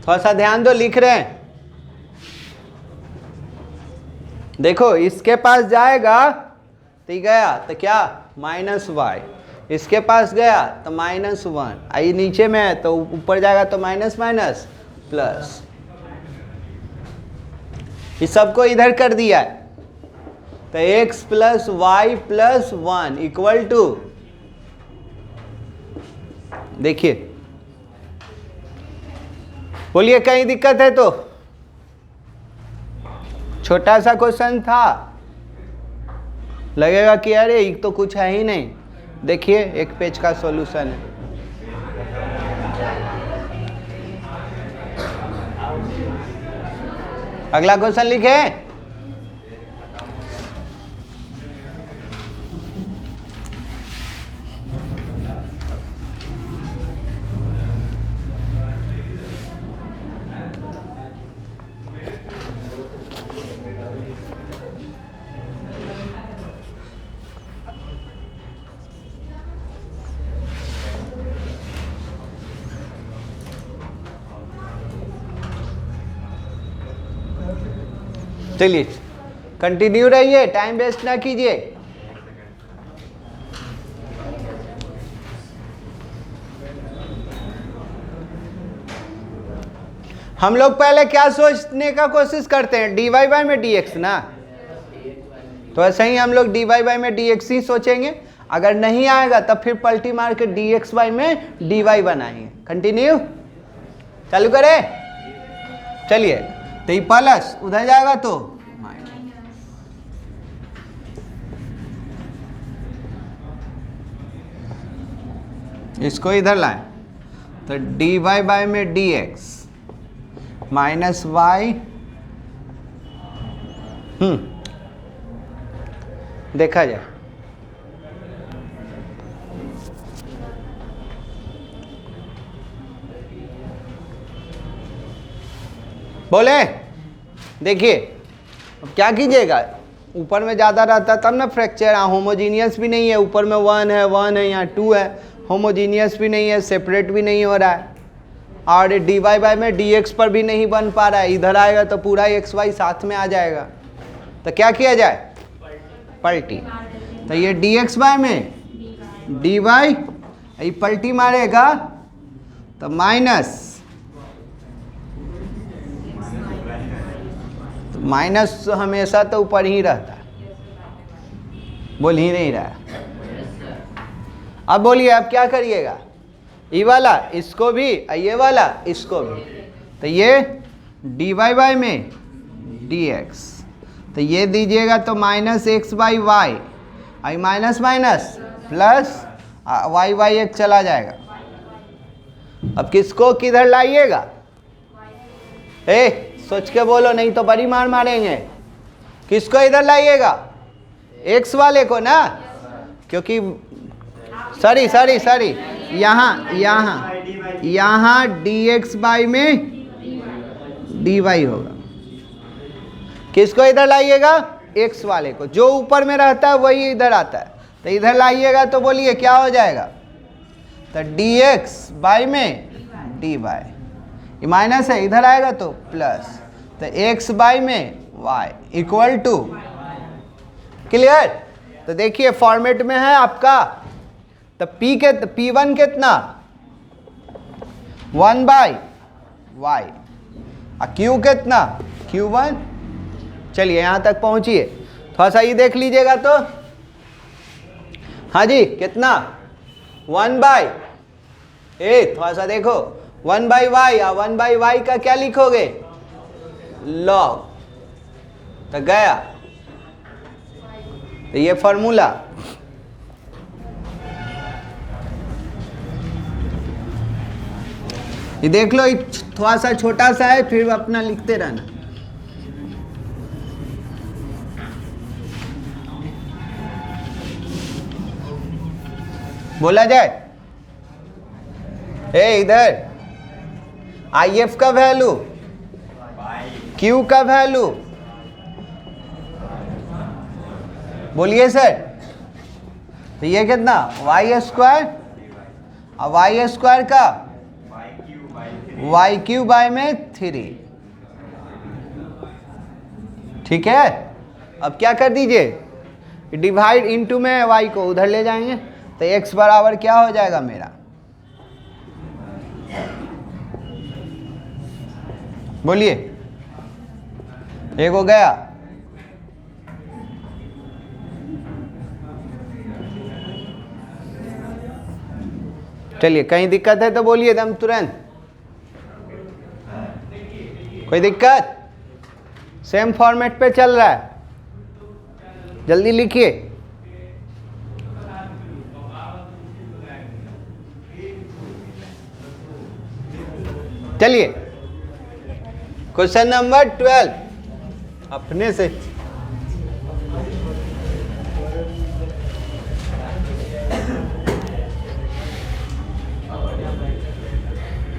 थोड़ा सा ध्यान दो, लिख रहे हैं, देखो इसके पास जाएगा तो गया तो क्या -y, इसके पास गया तो -1, आई नीचे में है तो ऊपर जाएगा तो माइनस माइनस प्लस, इस सबको इधर कर दिया है, तो x + y + 1 इक्वल टू, देखिए बोलिए कहीं दिक्कत है तो, छोटा सा क्वेश्चन था, लगेगा कि अरे ये तो कुछ है ही नहीं, देखिए एक पेज का सॉल्यूशन है। अगला क्वेश्चन लिखे, चलिए कंटिन्यू रहिए, टाइम वेस्ट ना कीजिए। हम लोग पहले क्या सोचने का कोशिश करते हैं, dy बाई में dx ना, तो ऐसे ही हम लोग dy बाई में dx ही सोचेंगे, अगर नहीं आएगा तब फिर पलटी मार के dx बाई में dy बनाएंगे। कंटिन्यू चालू करें, चलिए, तो ये प्लस उधर जाएगा तो माइनस, इसको इधर लाएं तो dy बाई में dx माइनस वाई, देखा जाए। बोले देखिए अब क्या कीजिएगा, ऊपर में ज़्यादा रहता तब ना फ्रैक्चर, होमोजीनियस भी नहीं है, ऊपर में 1 है यहाँ 2 है, होमोजीनियस भी नहीं है, सेपरेट भी नहीं हो रहा है, और डी वाई बाई में डी एक्स पर भी नहीं बन पा रहा है, इधर आएगा तो पूरा एक्स वाई साथ में आ जाएगा। तो क्या किया जाए, पलटी। तो ये डी एक्स बाय में डी वाई, ये पलटी मारेगा तो माइनस, तो माइनस हमेशा तो ऊपर ही रहता है, बोल ही नहीं रहा। अब बोलिए अब क्या करिएगा, ये वाला इसको भी, ये वाला इसको भी, तो ये डी वाई बाई में डी एक्स, तो ये दीजिएगा तो माइनस एक्स बाई वाई, आई minus minus plus y y एक चला जाएगा। अब किसको किधर लाइएगा, सोच के बोलो नहीं तो बड़ी मार मारेंगे। किसको इधर लाइएगा, एक्स वाले को ना, क्योंकि सॉरी यहाँ डी एक्स बाई में डी वाई होगा। किसको इधर लाइएगा, एक्स वाले को, जो ऊपर में रहता है वही इधर आता है, तो इधर लाइएगा तो बोलिए क्या हो जाएगा, तो डी एक्स बाई में डी वाई, ये माइनस है, इधर आएगा तो प्लस, तो एक्स बाई में वाई इक्वल टू, क्लियर। तो देखिए फॉर्मेट में है आपका, तो पी के P1 कितना 1 बाई वाई, और Q कितना Q1। चलिए यहाँ तक पहुँचिए, थोड़ा सा ये देख लीजिएगा तो, हाँ जी कितना 1 बाई, थोड़ा सा देखो 1 बाई वाई, और 1 बाई वाई का क्या लिखोगे, लॉग, तो गया। तो ये फॉर्मूला, ये देख लो, थोड़ा सा छोटा सा है, फिर अपना लिखते रहना। बोला जाए, इधर आई एफ का वैल्यू, क्यू का वैल्यू, बोलिए सर, तो ये कितना वाई स्क्वायर, और वाई स्क्वायर का वाई क्यू बाय में 3, ठीक है। अब क्या कर दीजिए, डिवाइड इनटू में वाई को उधर ले जाएंगे, तो x बराबर क्या हो जाएगा मेरा, बोलिए, एक हो गया। चलिए कहीं दिक्कत है तो बोलिए एकदम तुरंत, कोई दिक्कत, सेम फॉर्मेट पे चल रहा है, जल्दी लिखिए। चलिए क्वेश्चन नंबर 12 अपने से,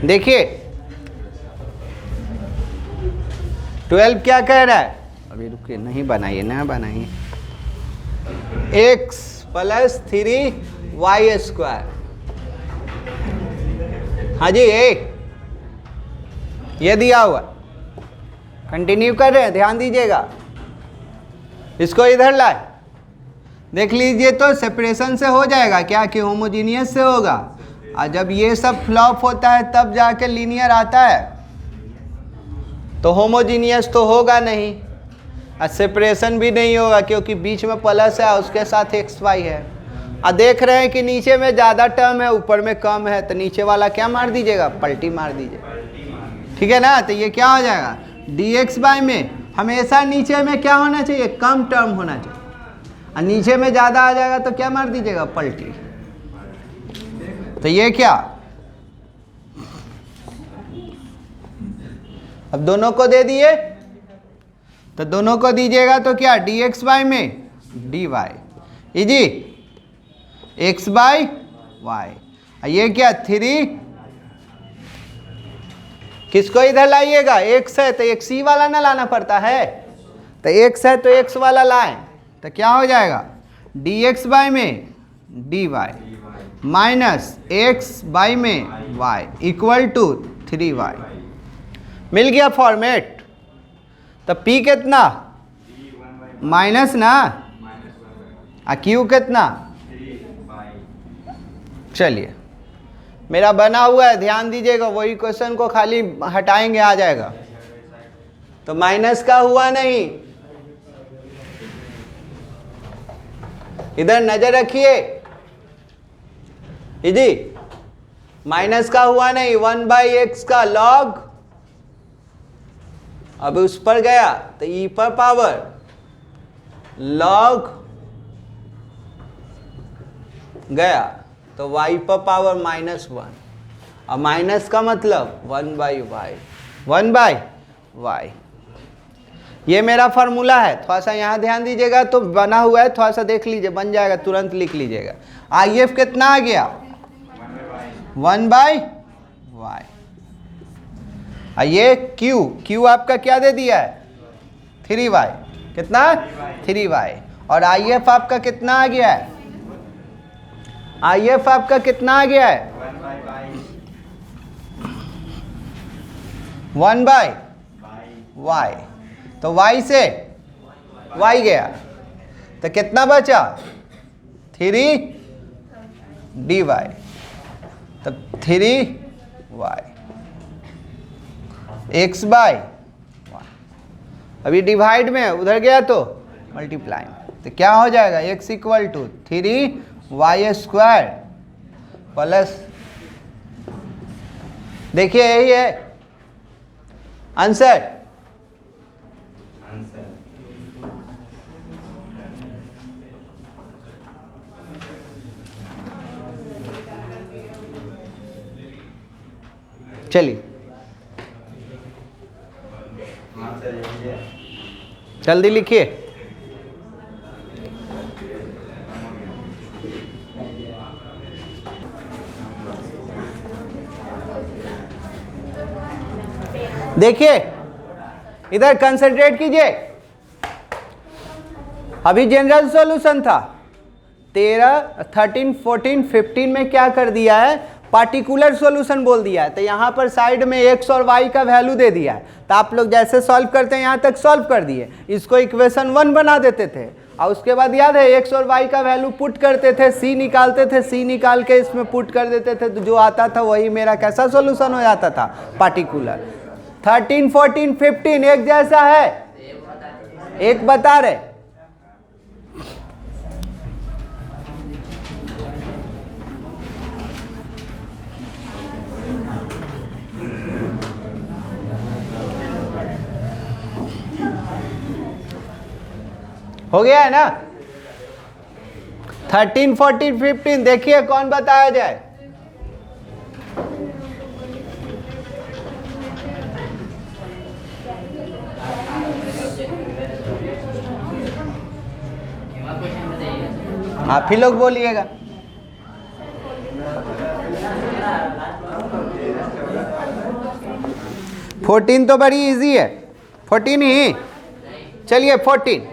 देखिए 12 क्या कह रहा है, अभी रुकिए, नहीं बनाइए ना बनाइए, x प्लस 3y स्क्वायर, हाँ जी ये दिया हुआ, कंटिन्यू कर रहे हैं, ध्यान दीजिएगा। इसको इधर लाए, देख लीजिए तो सेपरेशन से हो जाएगा क्या, कि होमोजीनियस से होगा, और जब ये सब फ्लॉप होता है तब जाके लीनियर आता है, तो होमोजीनियस तो होगा नहीं, और सेपरेशन भी नहीं होगा क्योंकि बीच में प्लस है उसके साथ एक्स वाई है। और देख रहे हैं कि नीचे में ज़्यादा टर्म है ऊपर में कम है, तो नीचे वाला क्या मार दीजिएगा, पलटी मार दीजिएगा, ठीक है ना। तो ये क्या हो जाएगा, डी एक्स बाई में हमेशा नीचे में क्या होना चाहिए, कम टर्म होना चाहिए, और नीचे में ज़्यादा आ जाएगा तो क्या मार दीजिएगा, पलटी। तो ये क्या, अब दोनों को दे दिए, तो दोनों को दीजिएगा तो क्या dx बाई में dy easy x by y। ये क्या 3, किसको इधर लाइएगा, x है तो x ही वाला ना लाना पड़ता है, तो x है तो x वाला लाएं, तो क्या हो जाएगा dx बाई में dy माइनस x बाई में y इक्वल टू 3y। मिल गया फॉर्मेट। तो p कितना माइनस ना, q कितना, चलिए मेरा बना हुआ है, ध्यान दीजिएगा, वही क्वेश्चन को खाली हटाएंगे आ जाएगा। तो माइनस का हुआ नहीं, इधर नजर रखिए जी, माइनस का हुआ नहीं, 1/x का लॉग, अब उस पर गया तो e पर पावर लॉग गया तो y पर पावर -1, और माइनस का मतलब 1/y, 1/y। ये मेरा फार्मूला है, थोड़ा सा यहाँ ध्यान दीजिएगा, तो बना हुआ है, थोड़ा सा देख लीजिए, बन जाएगा, तुरंत लिख लीजिएगा। IF कितना आ गया 1/y। ये Q आपका क्या दे दिया है 3y, कितना 3y, और IF आपका कितना आ गया है, IF आपका कितना आ गया है 1/y, तो y से y गया, तो कितना बचा 3 dy, तब 3y x बाई y। अभी डिवाइड में उधर गया तो मल्टीप्लाई, तो क्या हो जाएगा x equal to 3y² plus, देखिए यही है आंसर। चलिए जल्दी लिखिए। देखिए इधर कंसंट्रेट कीजिए, अभी जनरल सॉल्यूशन था 13, 13, 14, 15 में क्या कर दिया है पार्टिकुलर सॉल्यूशन बोल दिया है, तो यहाँ पर साइड में x और y का वैल्यू दे दिया है, तो आप लोग जैसे सॉल्व करते हैं यहाँ तक सॉल्व कर दिए, इसको इक्वेशन 1 बना देते थे, और उसके बाद याद है x और y का वैल्यू पुट करते थे, c निकालते थे, c निकाल के इसमें पुट कर देते थे, तो जो आता था वही मेरा कैसा सॉल्यूशन हो जाता था पार्टिकुलर। 13, 14, 15 एक जैसा है, एक बता रहे, हो गया है ना। 13, 14, 15 देखिए कौन बताया जाए, आप ही लोग बोलिएगा। फोर्टीन तो बड़ी इजी है, 14 ही, चलिए 14।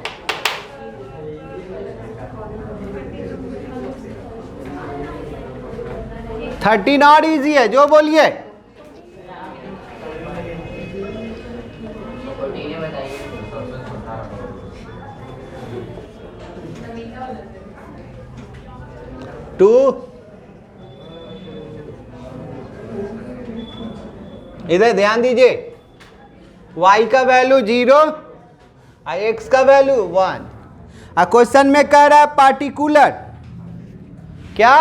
13 और इजी है, जो बोलिए। टू, इधर ध्यान दीजिए, y का वैल्यू 0 और x का वैल्यू 1। क्वेश्चन में कह रहा है पार्टिकुलर, क्या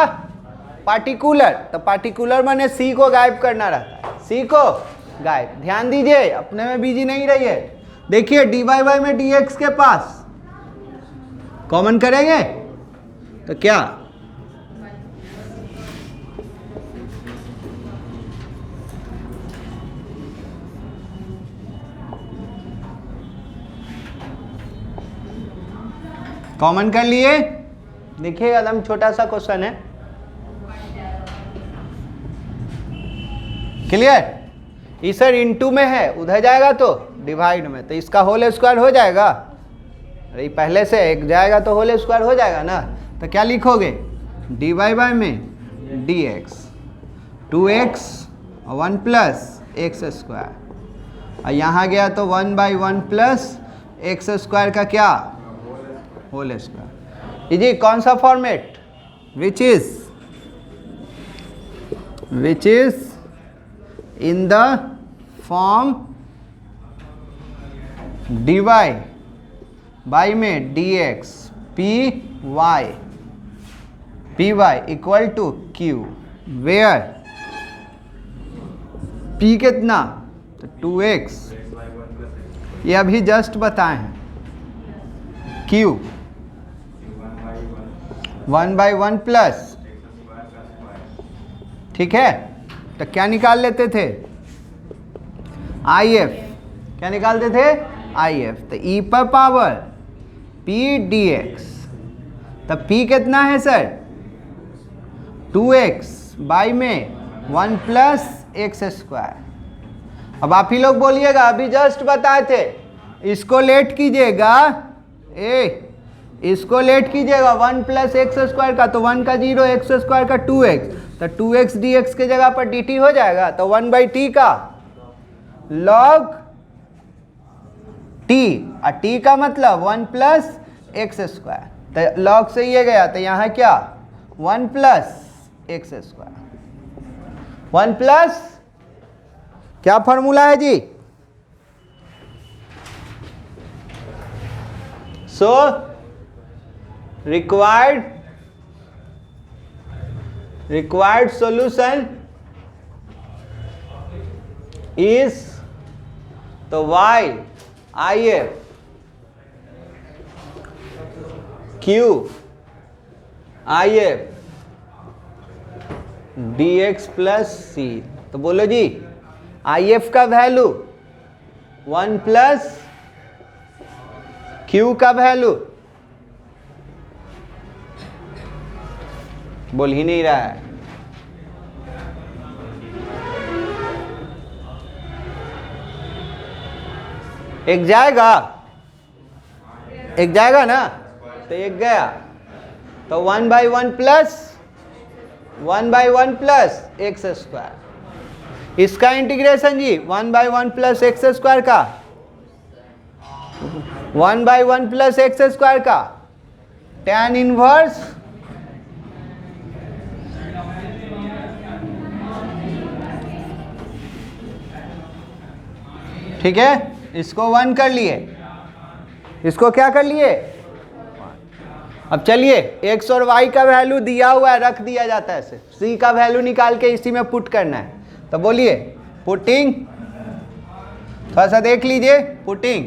पार्टिकुलर, तो पार्टिकुलर माने c को गायब करना रहता है, c को गायब। ध्यान दीजिए, अपने में बिजी नहीं रहिए। देखिए dy बाई में dx के पास कॉमन करेंगे तो क्या, कॉमन कर लिए। देखिए एकदम छोटा सा क्वेश्चन है, क्लियर। ये सर इनटू में है, उधर जाएगा तो डिवाइड में, तो इसका होल स्क्वायर हो जाएगा। अरे पहले से एक जाएगा तो होल स्क्वायर हो जाएगा ना। तो क्या लिखोगे, डी वाई बाई में डी एक्स, 2x और 1 प्लस एक्स स्क्वायर, और यहाँ गया तो 1/1 प्लस एक्स स्क्वायर का क्या, होल स्क्वायर। जी कौन सा format, which is in the form dy by में dx py equal to q, where p कितना, तो 2x, ये अभी जस्ट बताए हैं, q 1/1 प्लस, ठीक है। तो क्या निकाल लेते थे, आई एफ, क्या निकालते थे, आई एफ। तो ई पर पावर पी डी एक्स, तो पी कितना है सर, 2x बाई में 1 प्लस एक्स स्क्वायर। अब आप ही लोग बोलिएगा, अभी जस्ट बताए थे, इसको लेट कीजिएगा, इसको लेट कीजिएगा 1 प्लस एक्स स्क्वायर का, तो 1 का 0, एक्स स्क्वायर का 2x, तो 2x dx के जगह पर dt हो जाएगा, तो 1/t का log t, और t का मतलब 1 प्लस एक्स स्क्वायर, तो log से ये गया, तो यहाँ क्या 1 प्लस एक्स स्क्वायर, 1 प्लस क्या फॉर्मूला है जी, सो required solution is तो y if q if dx plus c, तो बोलो जी if का वैल्यू 1 प्लस q का वैल्यू, बोल ही नहीं रहा है, एक जाएगा ना, तो एक गया, तो 1/1 प्लस एक्स स्क्वायर, इसका इंटीग्रेशन जी 1/1 प्लस एक्स स्क्वायर का, 1/1 प्लस एक्स स्क्वायर का tan इनवर्स ठीक है, इसको 1 कर लिए, इसको क्या कर लिए। अब चलिए x और y का वैल्यू दिया हुआ है, रख दिया जाता है ऐसे, c का वैल्यू निकाल के इसी में पुट करना है। तो बोलिए पुटिंग, थोड़ा सा देख लीजिए, पुटिंग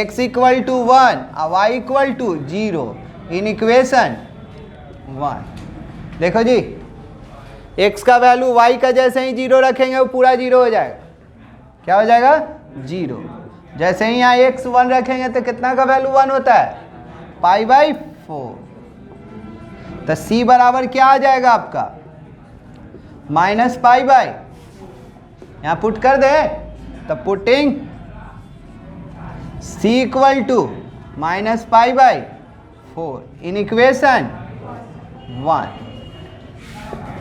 x इक्वल टू 1 और y equal to 0 in equation 1। देखो जी x का वैल्यू y का जैसे ही 0 रखेंगे वो पूरा 0 हो जाएगा, क्या हो जाएगा 0। जैसे ही यहाँ x 1 रखेंगे तो कितना का वैल्यू 1 होता है, π/4। तो c बराबर क्या आ जाएगा आपका, -π/, यहाँ पुट कर दे, तो putting c equal to -π/4 in equation 1।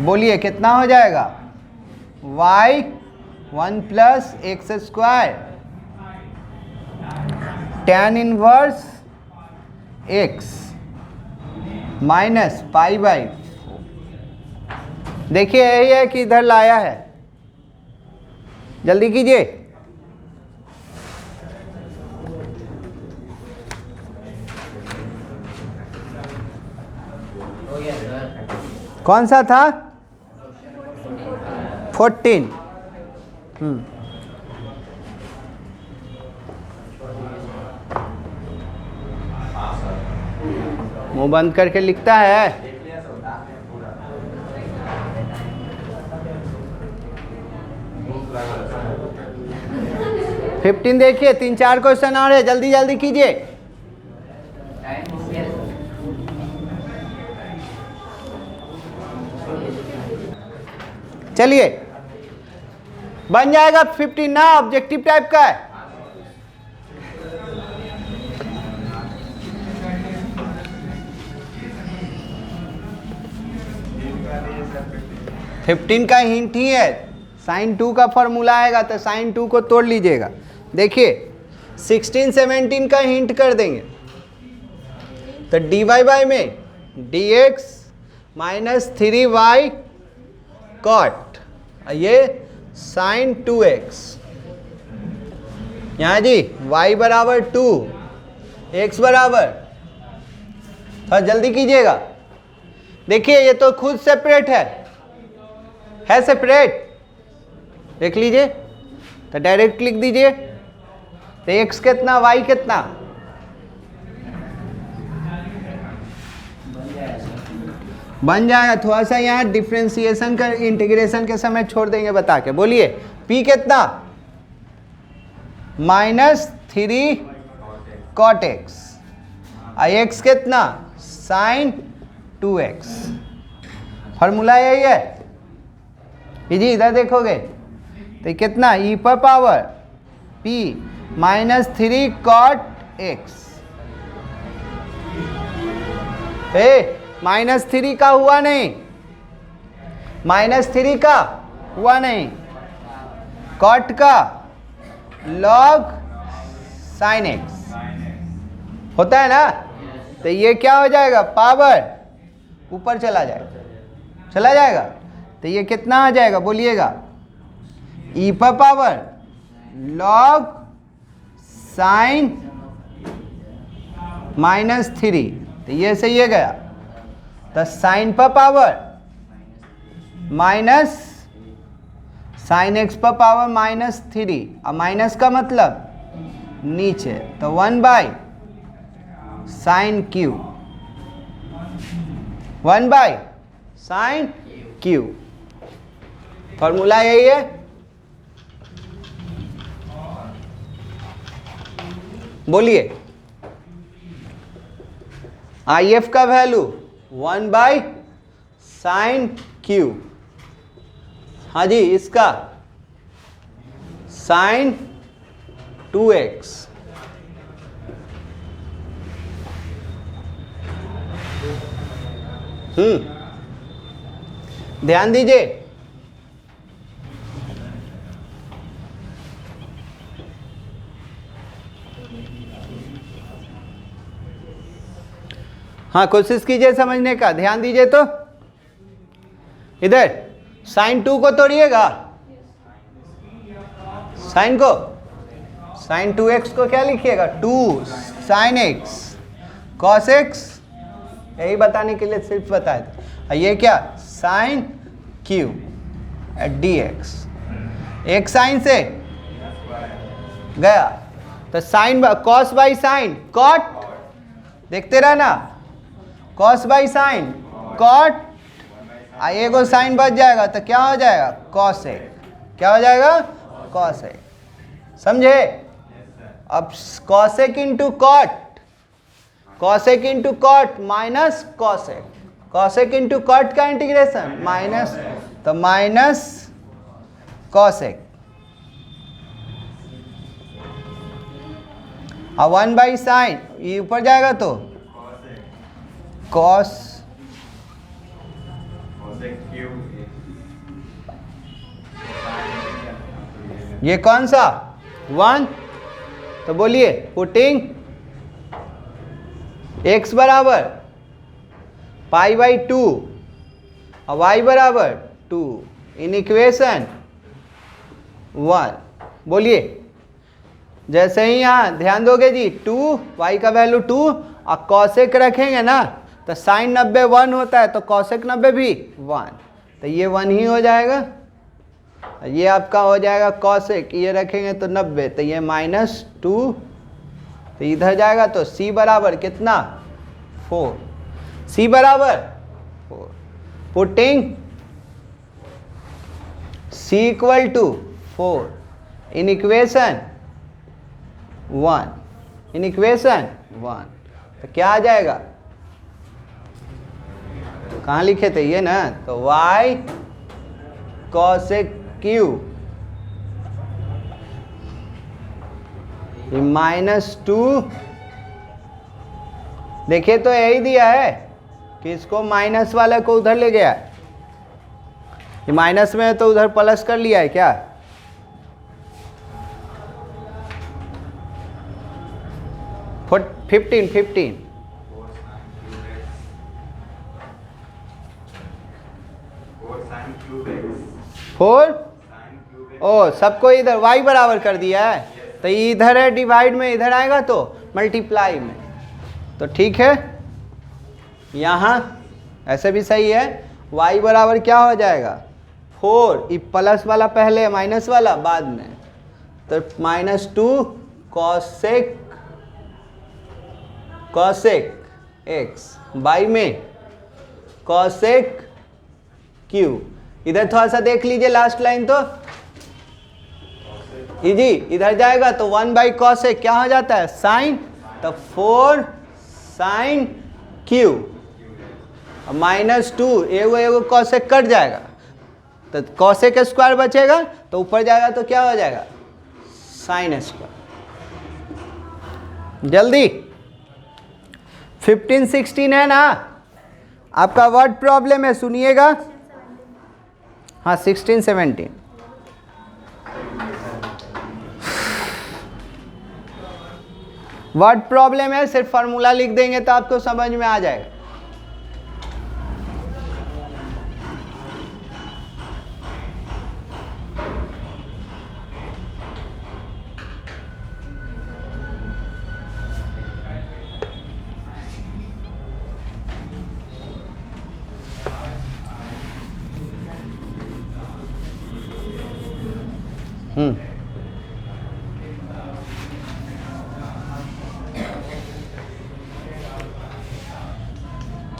बोलिए कितना हो जाएगा, y 1 plus x square tan inverse x minus π/4। देखिए यही है कि इधर लाया है, जल्दी कीजिए। कौन सा था, 14। मुंह बंद करके लिखता है, देखिए 3-4 क्वेश्चन और है, जल्दी जल्दी कीजिए। चलिए बन जाएगा 15 ना, ऑब्जेक्टिव टाइप का है। फिफ्टीन का हिंट ही है, साइन 2 का फॉर्मूला आएगा तो साइन 2 को तोड़ लीजिएगा। देखिए 16 17 का हिंट कर देंगे तो dy बाई में dx माइनस 3y कॉट, ये साइन 2x, यहाँ जी y बराबर 2, x बराबर, थोड़ा जल्दी कीजिएगा। देखिए ये तो खुद सेपरेट है सेपरेट, देख लीजिए तो डायरेक्ट लिख दीजिए। तो x कितना y कितना, बन जाएगा। थोड़ा सा यहाँ डिफ्रेंसिएशन का इंटीग्रेशन के समय छोड़ देंगे बता के, बोलिए p कितना -3 cot x, x कितना साइन 2x, फॉर्मूला यही है जी। इधर देखोगे तो कितना e पर पावर p -3 cot x, -3 का हुआ नहीं, -3 का हुआ नहीं, कॉट का log sin x होता है ना। तो ये क्या हो जाएगा, पावर ऊपर चला जाएगा। तो ये कितना आ जाएगा बोलिएगा, e पर पावर log sin -3, तो ये सही है गया। तो साइन पर पावर माइनस साइन एक्स पर पावर -3, और माइनस का मतलब नीचे, तो 1 by sine Q, 1 by sine Q, formula यही है। बोलिए आई एफ का वैल्यू 1 बाई साइन क्यू, हाँ जी इसका साइन 2x, ध्यान दीजिए। हाँ कोशिश कीजिए समझने का, ध्यान दीजिए। तो इधर साइन 2 को तोड़िएगा, साइन को, साइन 2x को क्या लिखिएगा, 2 साइन x cos x, यही बताने के लिए सिर्फ बताया था। ये क्या साइन q dx, एक साइन से गया तो sine cos by sine cot, देखते रहना, कॉस बाई साइन कॉट, एगो साइन बच जाएगा तो क्या हो जाएगा कॉसेक, क्या हो जाएगा कॉसेक, समझे। अब cosec into cot, cosec into cot minus cosec, cosec into cot का इंटीग्रेशन माइनस, तो माइनस कॉसेक, और 1 बाई साइन, ये ऊपर जाएगा तो कॉस, ये कौन सा 1, तो बोलिए पुटिंग x बराबर पाई बाई 2 और y बराबर 2 इन इक्वेशन 1, बोलिए जैसे ही यहाँ ध्यान दोगे जी 2, y का वैल्यू 2 और कॉसेक रखेंगे ना तो साइन 90 1 होता है, तो कॉसेक 90 भी 1, तो ये 1 ही हो जाएगा। ये आपका हो जाएगा कॉसेक, ये रखेंगे तो 90, तो ये -2, तो इधर जाएगा तो c बराबर कितना 4, c बराबर 4, putting c equal to 4 in equation 1, in equation 1, तो क्या आ जाएगा, कहाँ लिखे थे ये ना, तो y कॉसेक क्यू -2, देखिए तो यही दिया है कि इसको माइनस वाला को उधर ले गया, ये माइनस में है तो उधर प्लस कर लिया है क्या? फुट 15 4 ओ सबको इधर y बराबर कर दिया है, तो ये इधर है डिवाइड में, इधर आएगा तो मल्टीप्लाई में, तो ठीक है। यहाँ ऐसे भी सही है, y बराबर क्या हो जाएगा 4, ये प्लस वाला पहले माइनस वाला बाद में, तो -2 कॉसेक x बाई में कॉसेक q। इधर थोड़ा सा देख लीजिए लास्ट लाइन, तो इजी इधर जाएगा तो 1/cosec क्या हो जाता है साइन, तो 4 साइन q -2 एगो cosec कट जाएगा, तो cosec स्क्वायर बचेगा, तो ऊपर जाएगा तो क्या हो जाएगा साइन स्क्वायर। जल्दी 15 16 है ना आपका, वर्ड प्रॉब्लम है सुनिएगा। हाँ 16 17 वर्ड प्रॉब्लम है, सिर्फ फार्मूला लिख देंगे तो आपको समझ में आ जाएगा।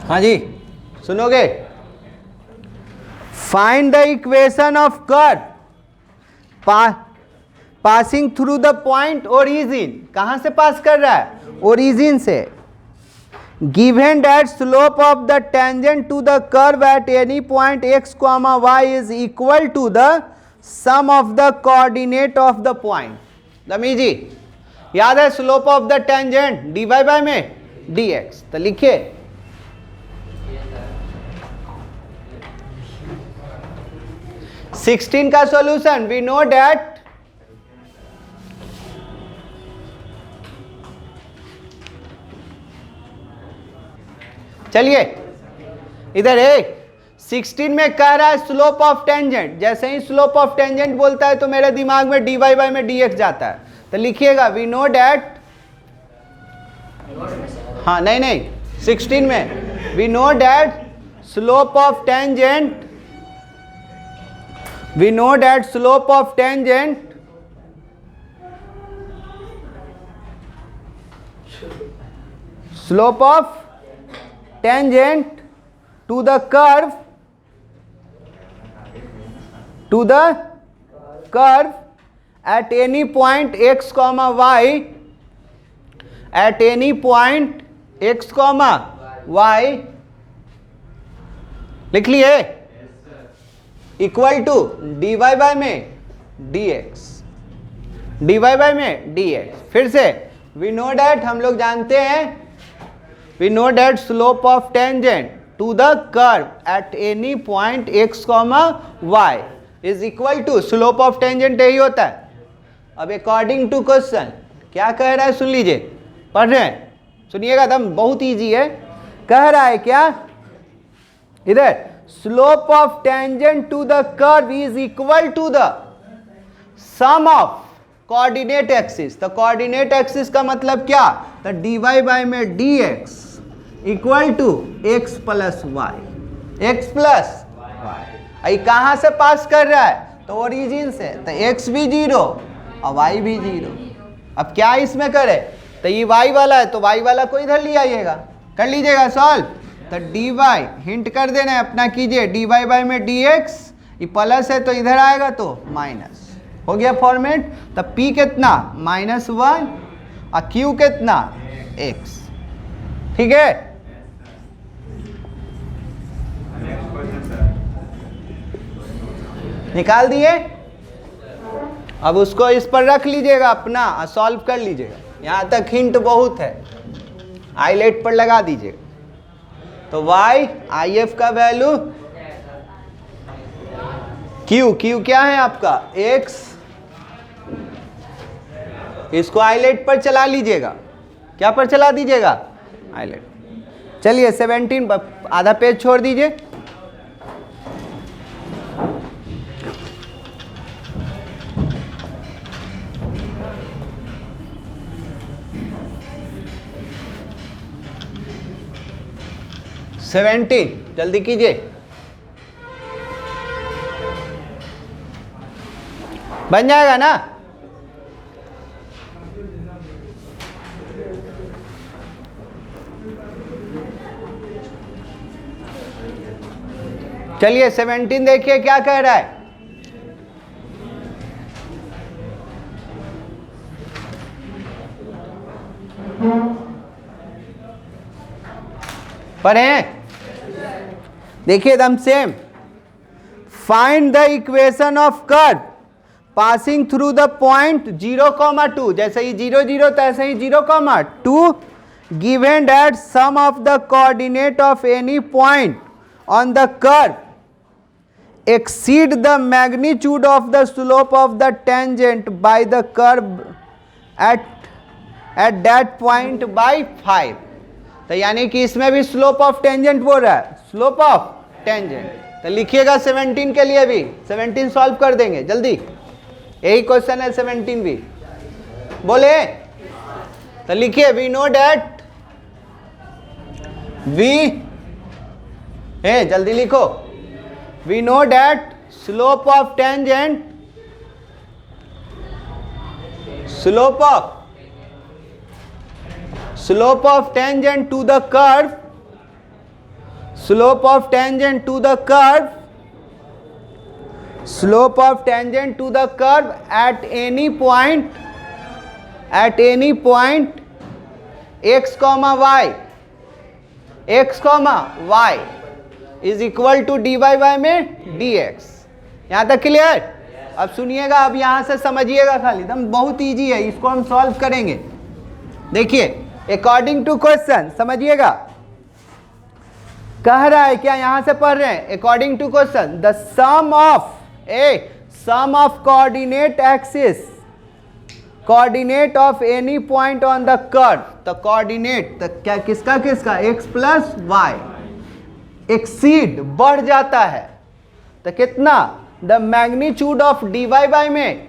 हाँ जी सुनोगे, find the equation of curve passing through the point origin. कहां से पास कर रहा है? ओरिजिन से। Given that slope of the tangent to the curve at any point x, y is equal to the sum of the coordinate of the point. दमी जी याद है slope of the tangent dy by में dx, तो लिखिए 16 का solution. We know that चलिए इधर एक 16 में कह रहा है स्लोप ऑफ टेंजेंट। जैसे ही स्लोप ऑफ टेंजेंट बोलता है तो मेरे दिमाग में dy बाय में dx जाता है, तो लिखिएगा वी नो डैट, हाँ नहीं 16 में we know that slope of tangent, we know that slope of tangent to the curve at any point x, y, at any point x, y लिख लिए, इक्वल टू dy बाय में dx, dy by में dx। फिर से we know that, हम लोग जानते हैं, we know that slope of tangent to the curve at any point x, y is equal to, slope of tangent यही होता है। अब अकॉर्डिंग टू क्वेश्चन क्या कह रहा है सुन लीजिए, पढ़ रहे हैं सुनिएगा, एकदम बहुत इजी है। कह रहा है क्या इधर, slope of tangent to the curve is equal to the sum of coordinate axis. तो कोऑर्डिनेट एक्सिस का मतलब क्या, तो dy बाय में dx equal to x plus y, x plus y. कहां से पास कर रहा है, तो ओरिजिन से, तो x भी 0 और y भी 0। अब क्या इसमें करे, तो ये y वाला है तो y वाला को इधर ले आइएगा, कर लीजिएगा सॉल्व। तो dy हिंट कर देना है अपना, कीजिए dy बाय में dx, ये प्लस है तो इधर आएगा तो माइनस, हो गया फॉर्मेट। तो p कितना -1 और q कितना x, ठीक है। निकाल दिए। अब उसको इस पर रख लीजिएगा अपना और सॉल्व कर लीजिएगा। यहाँ तक हिंट बहुत है, आईलेट पर लगा दीजिएगा। तो y IF का वैल्यू Q क्या है आपका x, इसको आईलेट पर चला लीजिएगा। क्या पर चला दीजिएगा? आईलेट। चलिए 17 आधा पेज छोड़ दीजिए। जल्दी कीजिए, बन जाएगा ना? चलिए 17 देखिए क्या कह रहा है। पढ़ें, देखिए एकदम same. Find the equation of curve passing through the point 0,2, जैसे ही 0 0 तैसे ही 0,2 given that sum of the coordinate of any point on the curve exceed the magnitude of the slope of the tangent by the curve at that point by 5। तो यानी कि इसमें भी slope of tangent बोल रहा है, slope of tangent. तो लिखिएगा 17 के लिए भी, 17 सॉल्व कर देंगे जल्दी, यही क्वेश्चन है 17 भी। बोले तो लिखिए वी नो डैट जल्दी लिखो। We know that slope of tangent to the curve, slope of tangent to the curve at any point x, y is equal to dy by में dx। यहाँ तक क्लियर? अब सुनिएगा, अब यहाँ से समझिएगा खाली, एकदम बहुत इजी है, इसको हम सॉल्व करेंगे। देखिए अकॉर्डिंग टू क्वेश्चन समझिएगा, कह रहा है क्या, यहाँ से पढ़ रहे हैं। According to question the sum of coordinate axis coordinate of any point on the curve. तो कोऑर्डिनेट तो क्या किसका x प्लस वाई एक्सीड बढ़ जाता है तो कितना, the magnitude of dy by में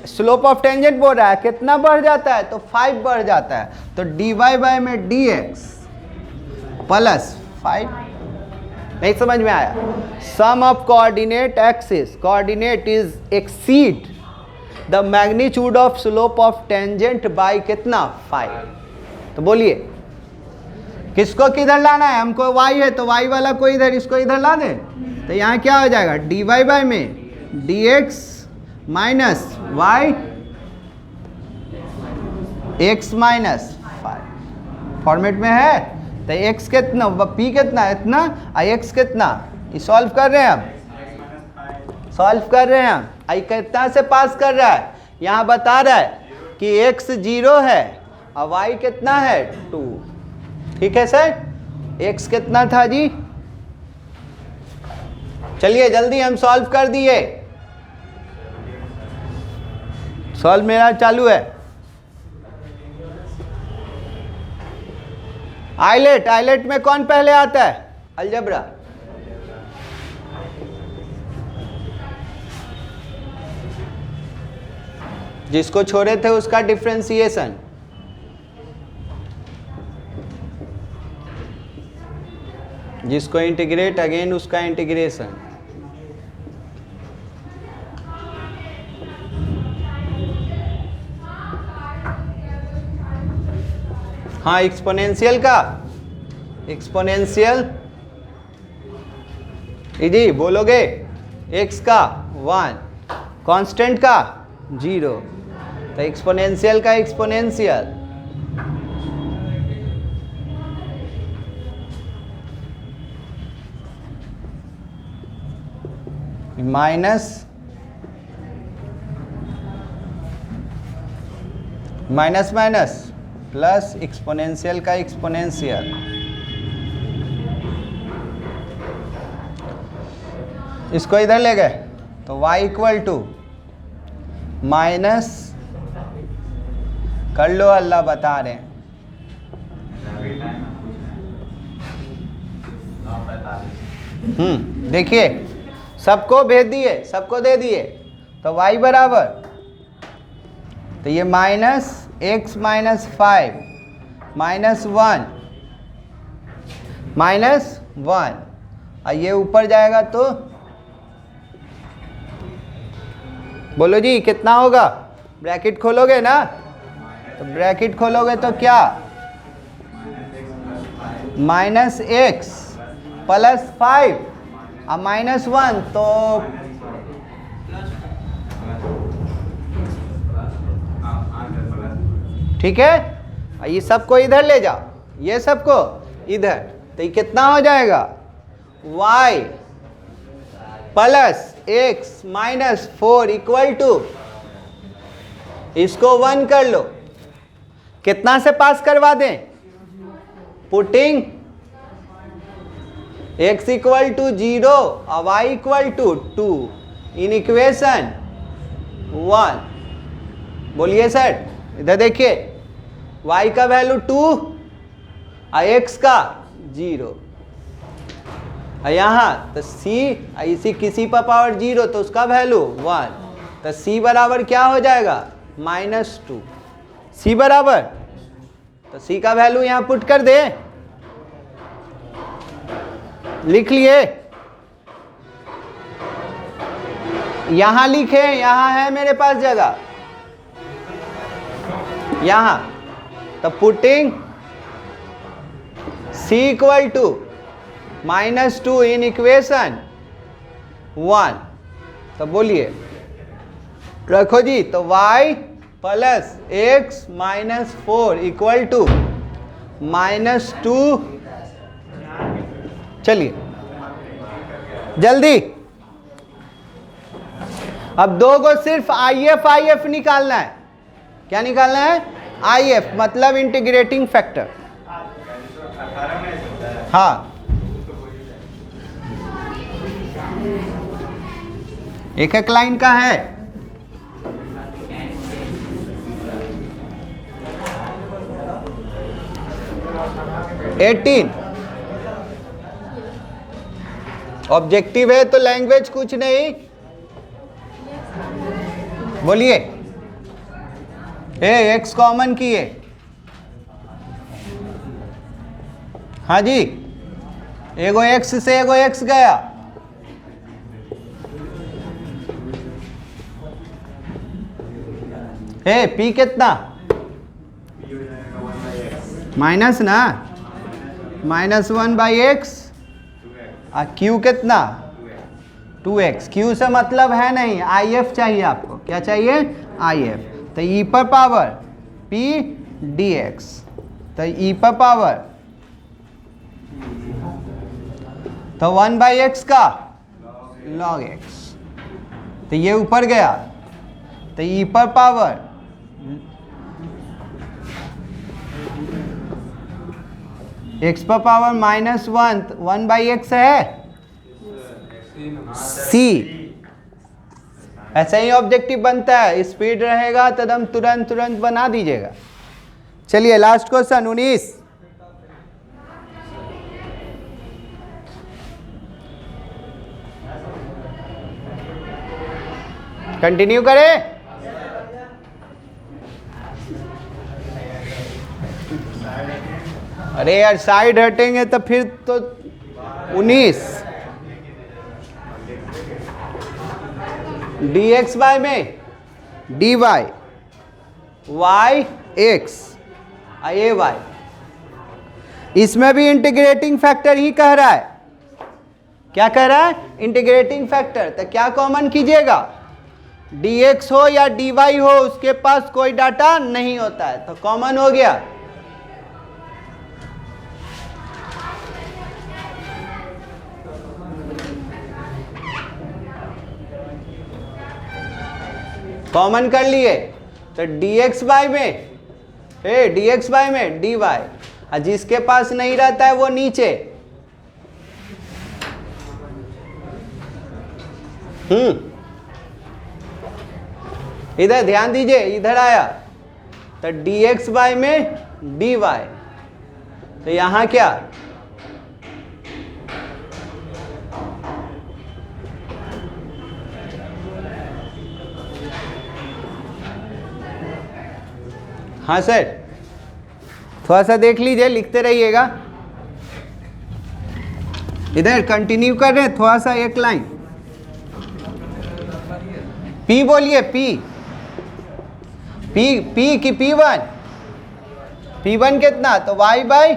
स्लोप ऑफ टेंजेंट बोल रहा है, कितना बढ़ जाता है? तो 5 बढ़ जाता है। तो dy बाय में dx प्लस 5। नहीं समझ में आया? Sum of coordinate axis, coordinate is exceed the magnitude of slope of tangent by कितना, 5। तो बोलिए किसको किधर लाना है? हमको y है तो y वाला को इधर, इसको इधर ला दे। तो यहाँ क्या हो जाएगा, dy बाय में dx minus y x minus 5 format में है। तो x कितना, p कितना, इतना, और x कितना, ये सॉल्व कर रहे हैं हम, सॉल्व कर रहे हैं हम। आई कितना से पास कर रहा है, यहाँ बता रहा है कि x 0 है और y कितना है 2। ठीक है सर, x कितना था जी? चलिए जल्दी हम सॉल्व कर दिए, सॉल्व मेरा चालू है। आइलेट में कौन पहले आता है? अलजेब्रा। जिसको छोड़े थे उसका डिफरेंशिएशन, जिसको इंटीग्रेट अगेन उसका इंटीग्रेशन। हाँ एक्सपोनेंशियल का, एक्सपोनेंशियल इजी बोलोगे, x का 1, कांस्टेंट का 0, तो एक्सपोनेंशियल का exponential minus minus minus plus, exponential का एक्सपोनेंशियल, इसको इधर ले गए तो y इक्वल टू माइनस, कर लो, अल्लाह बता रहे हैं, देखिए सबको भेज दिए, सबको दे दिए, तो y बराबर, तो ये minus x minus 5 minus 1 minus 1, और ये ऊपर जाएगा तो बोलो जी कितना होगा, ब्रैकेट खोलोगे ना, तो ब्रैकेट खोलोगे तो क्या, माइनस एक्स प्लस 5 और माइनस 1, तो ठीक है, ये सबको इधर ले जाओ, ये सबको इधर, तो ये कितना हो जाएगा, y plus x minus 4 equal to, इसको 1 कर लो, कितना से पास करवा दें, पुटिंग x इक्वल टू 0 और y equal to 2 in equation 1। बोलिए सर, इधर देखिए, y का वैल्यू 2 और x का 0, और यहाँ तो c, इसी किसी पर पावर 0 तो उसका वैल्यू 1, तो c बराबर क्या हो जाएगा, -2, c बराबर, तो c का वैल्यू यहाँ पुट कर दे, लिख लिए, यहाँ लिखे, यहाँ है मेरे पास जगह, यहाँ, तो putting c equal to -2 in equation 1, तो बोलिए, रखो जी, तो y plus x minus 4 equal to -2, चलिए जल्दी, अब दो को सिर्फ IF निकालना है, क्या निकालना है, IF मतलब इंटीग्रेटिंग फैक्टर, हाँ, एक एक लाइन का है, ऑब्जेक्टिव है तो लैंग्वेज कुछ नहीं, बोलिए, एक्स कॉमन किए, हाँ जी, एगो एक्स से एगो एक्स गया, पी कितना, माइनस ना, -1 बाई एक्स, और क्यू कितना, 2x, क्यू से मतलब है नहीं, IF चाहिए आपको, क्या चाहिए, IF, तो e पर पावर p dx, तो e पर पावर, तो 1 बाई एक्स का log x, तो ये ऊपर गया, तो e पर पावर x पर पावर -1, 1 बाई एक्स है c, ऐसा ही ऑब्जेक्टिव बनता है, स्पीड रहेगा तो हम तुरंत बना दीजिएगा। चलिए लास्ट क्वेश्चन 19, कंटिन्यू करें, अरे यार साइड हटेंगे तो फिर तो 19, dx बाय में dy y x ये y, इसमें भी इंटीग्रेटिंग फैक्टर ही कह रहा है, क्या कह रहा है, इंटीग्रेटिंग फैक्टर, तो क्या कॉमन कीजिएगा, dx हो या dy हो, उसके पास कोई डाटा नहीं होता है, तो कॉमन हो गया, कॉमन कर लिए, तो dx बाय में ए dx बाय में dy, और जिसके पास नहीं रहता है वो नीचे। इधर ध्यान दीजिए, इधर आया तो dx बाय में dy, तो यहां क्या, हाँ सर थोड़ा सा देख लीजिए, लिखते रहिएगा। इधर कंटिन्यू कर रहे हैं, थोड़ा सा एक लाइन P बोलिए, P की P1, P1 कितना, तो y by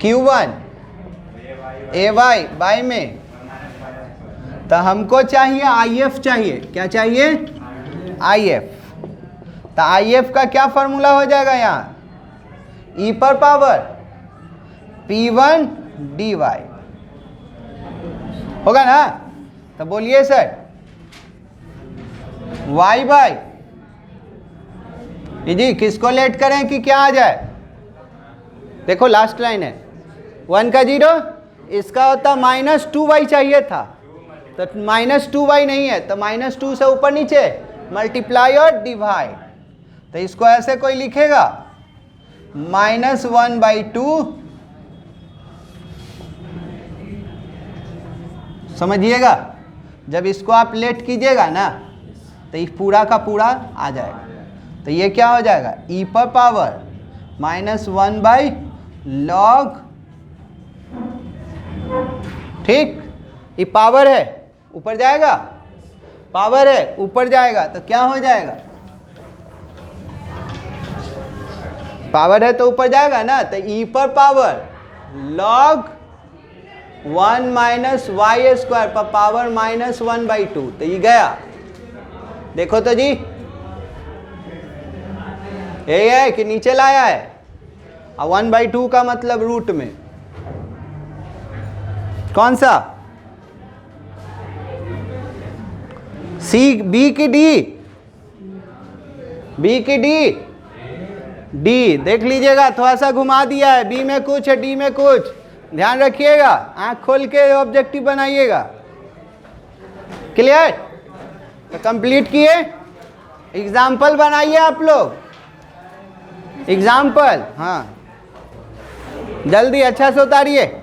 Q1 ay by में, तो हमको चाहिए IF चाहिए, क्या चाहिए, IF। तो IF का क्या फॉर्मूला हो जाएगा यहाँ, e पर पावर P1 dy होगा ना। तो बोलिए सर y बाई, जी किसको लेट करें कि क्या आ जाए, देखो लास्ट लाइन है 1 का 0, इसका होता -2y चाहिए था, तो -2y नहीं है, तो -2 से ऊपर नीचे मल्टीप्लाई और डिवाइड। तो इसको ऐसे कोई लिखेगा -1/2, समझिएगा। जब इसको आप लेट कीजिएगा ना तो ये पूरा का पूरा आ जाएगा, तो ये क्या हो जाएगा, e पर पावर -1/log, ठीक, ये पावर है ऊपर जाएगा, पावर है ऊपर जाएगा, तो क्या हो जाएगा, पावर है तो ऊपर जाएगा ना, तो e पर power log 1 minus y square पर पावर -1/2, तो ये गया, देखो तो जी यही है कि नीचे लाया है, और 1/2 का मतलब रूट में कौन सा, सी, बी की डी, बी की डी, डी देख लीजिएगा, थोड़ा सा घुमा दिया है, बी में कुछ है डी में कुछ, ध्यान रखिएगा, आंख खोल के ऑब्जेक्टिव बनाइएगा। क्लियर, तो कंप्लीट किए, एग्जाम्पल बनाइए आप लोग, एग्जाम्पल, हाँ जल्दी अच्छा से उतारिए।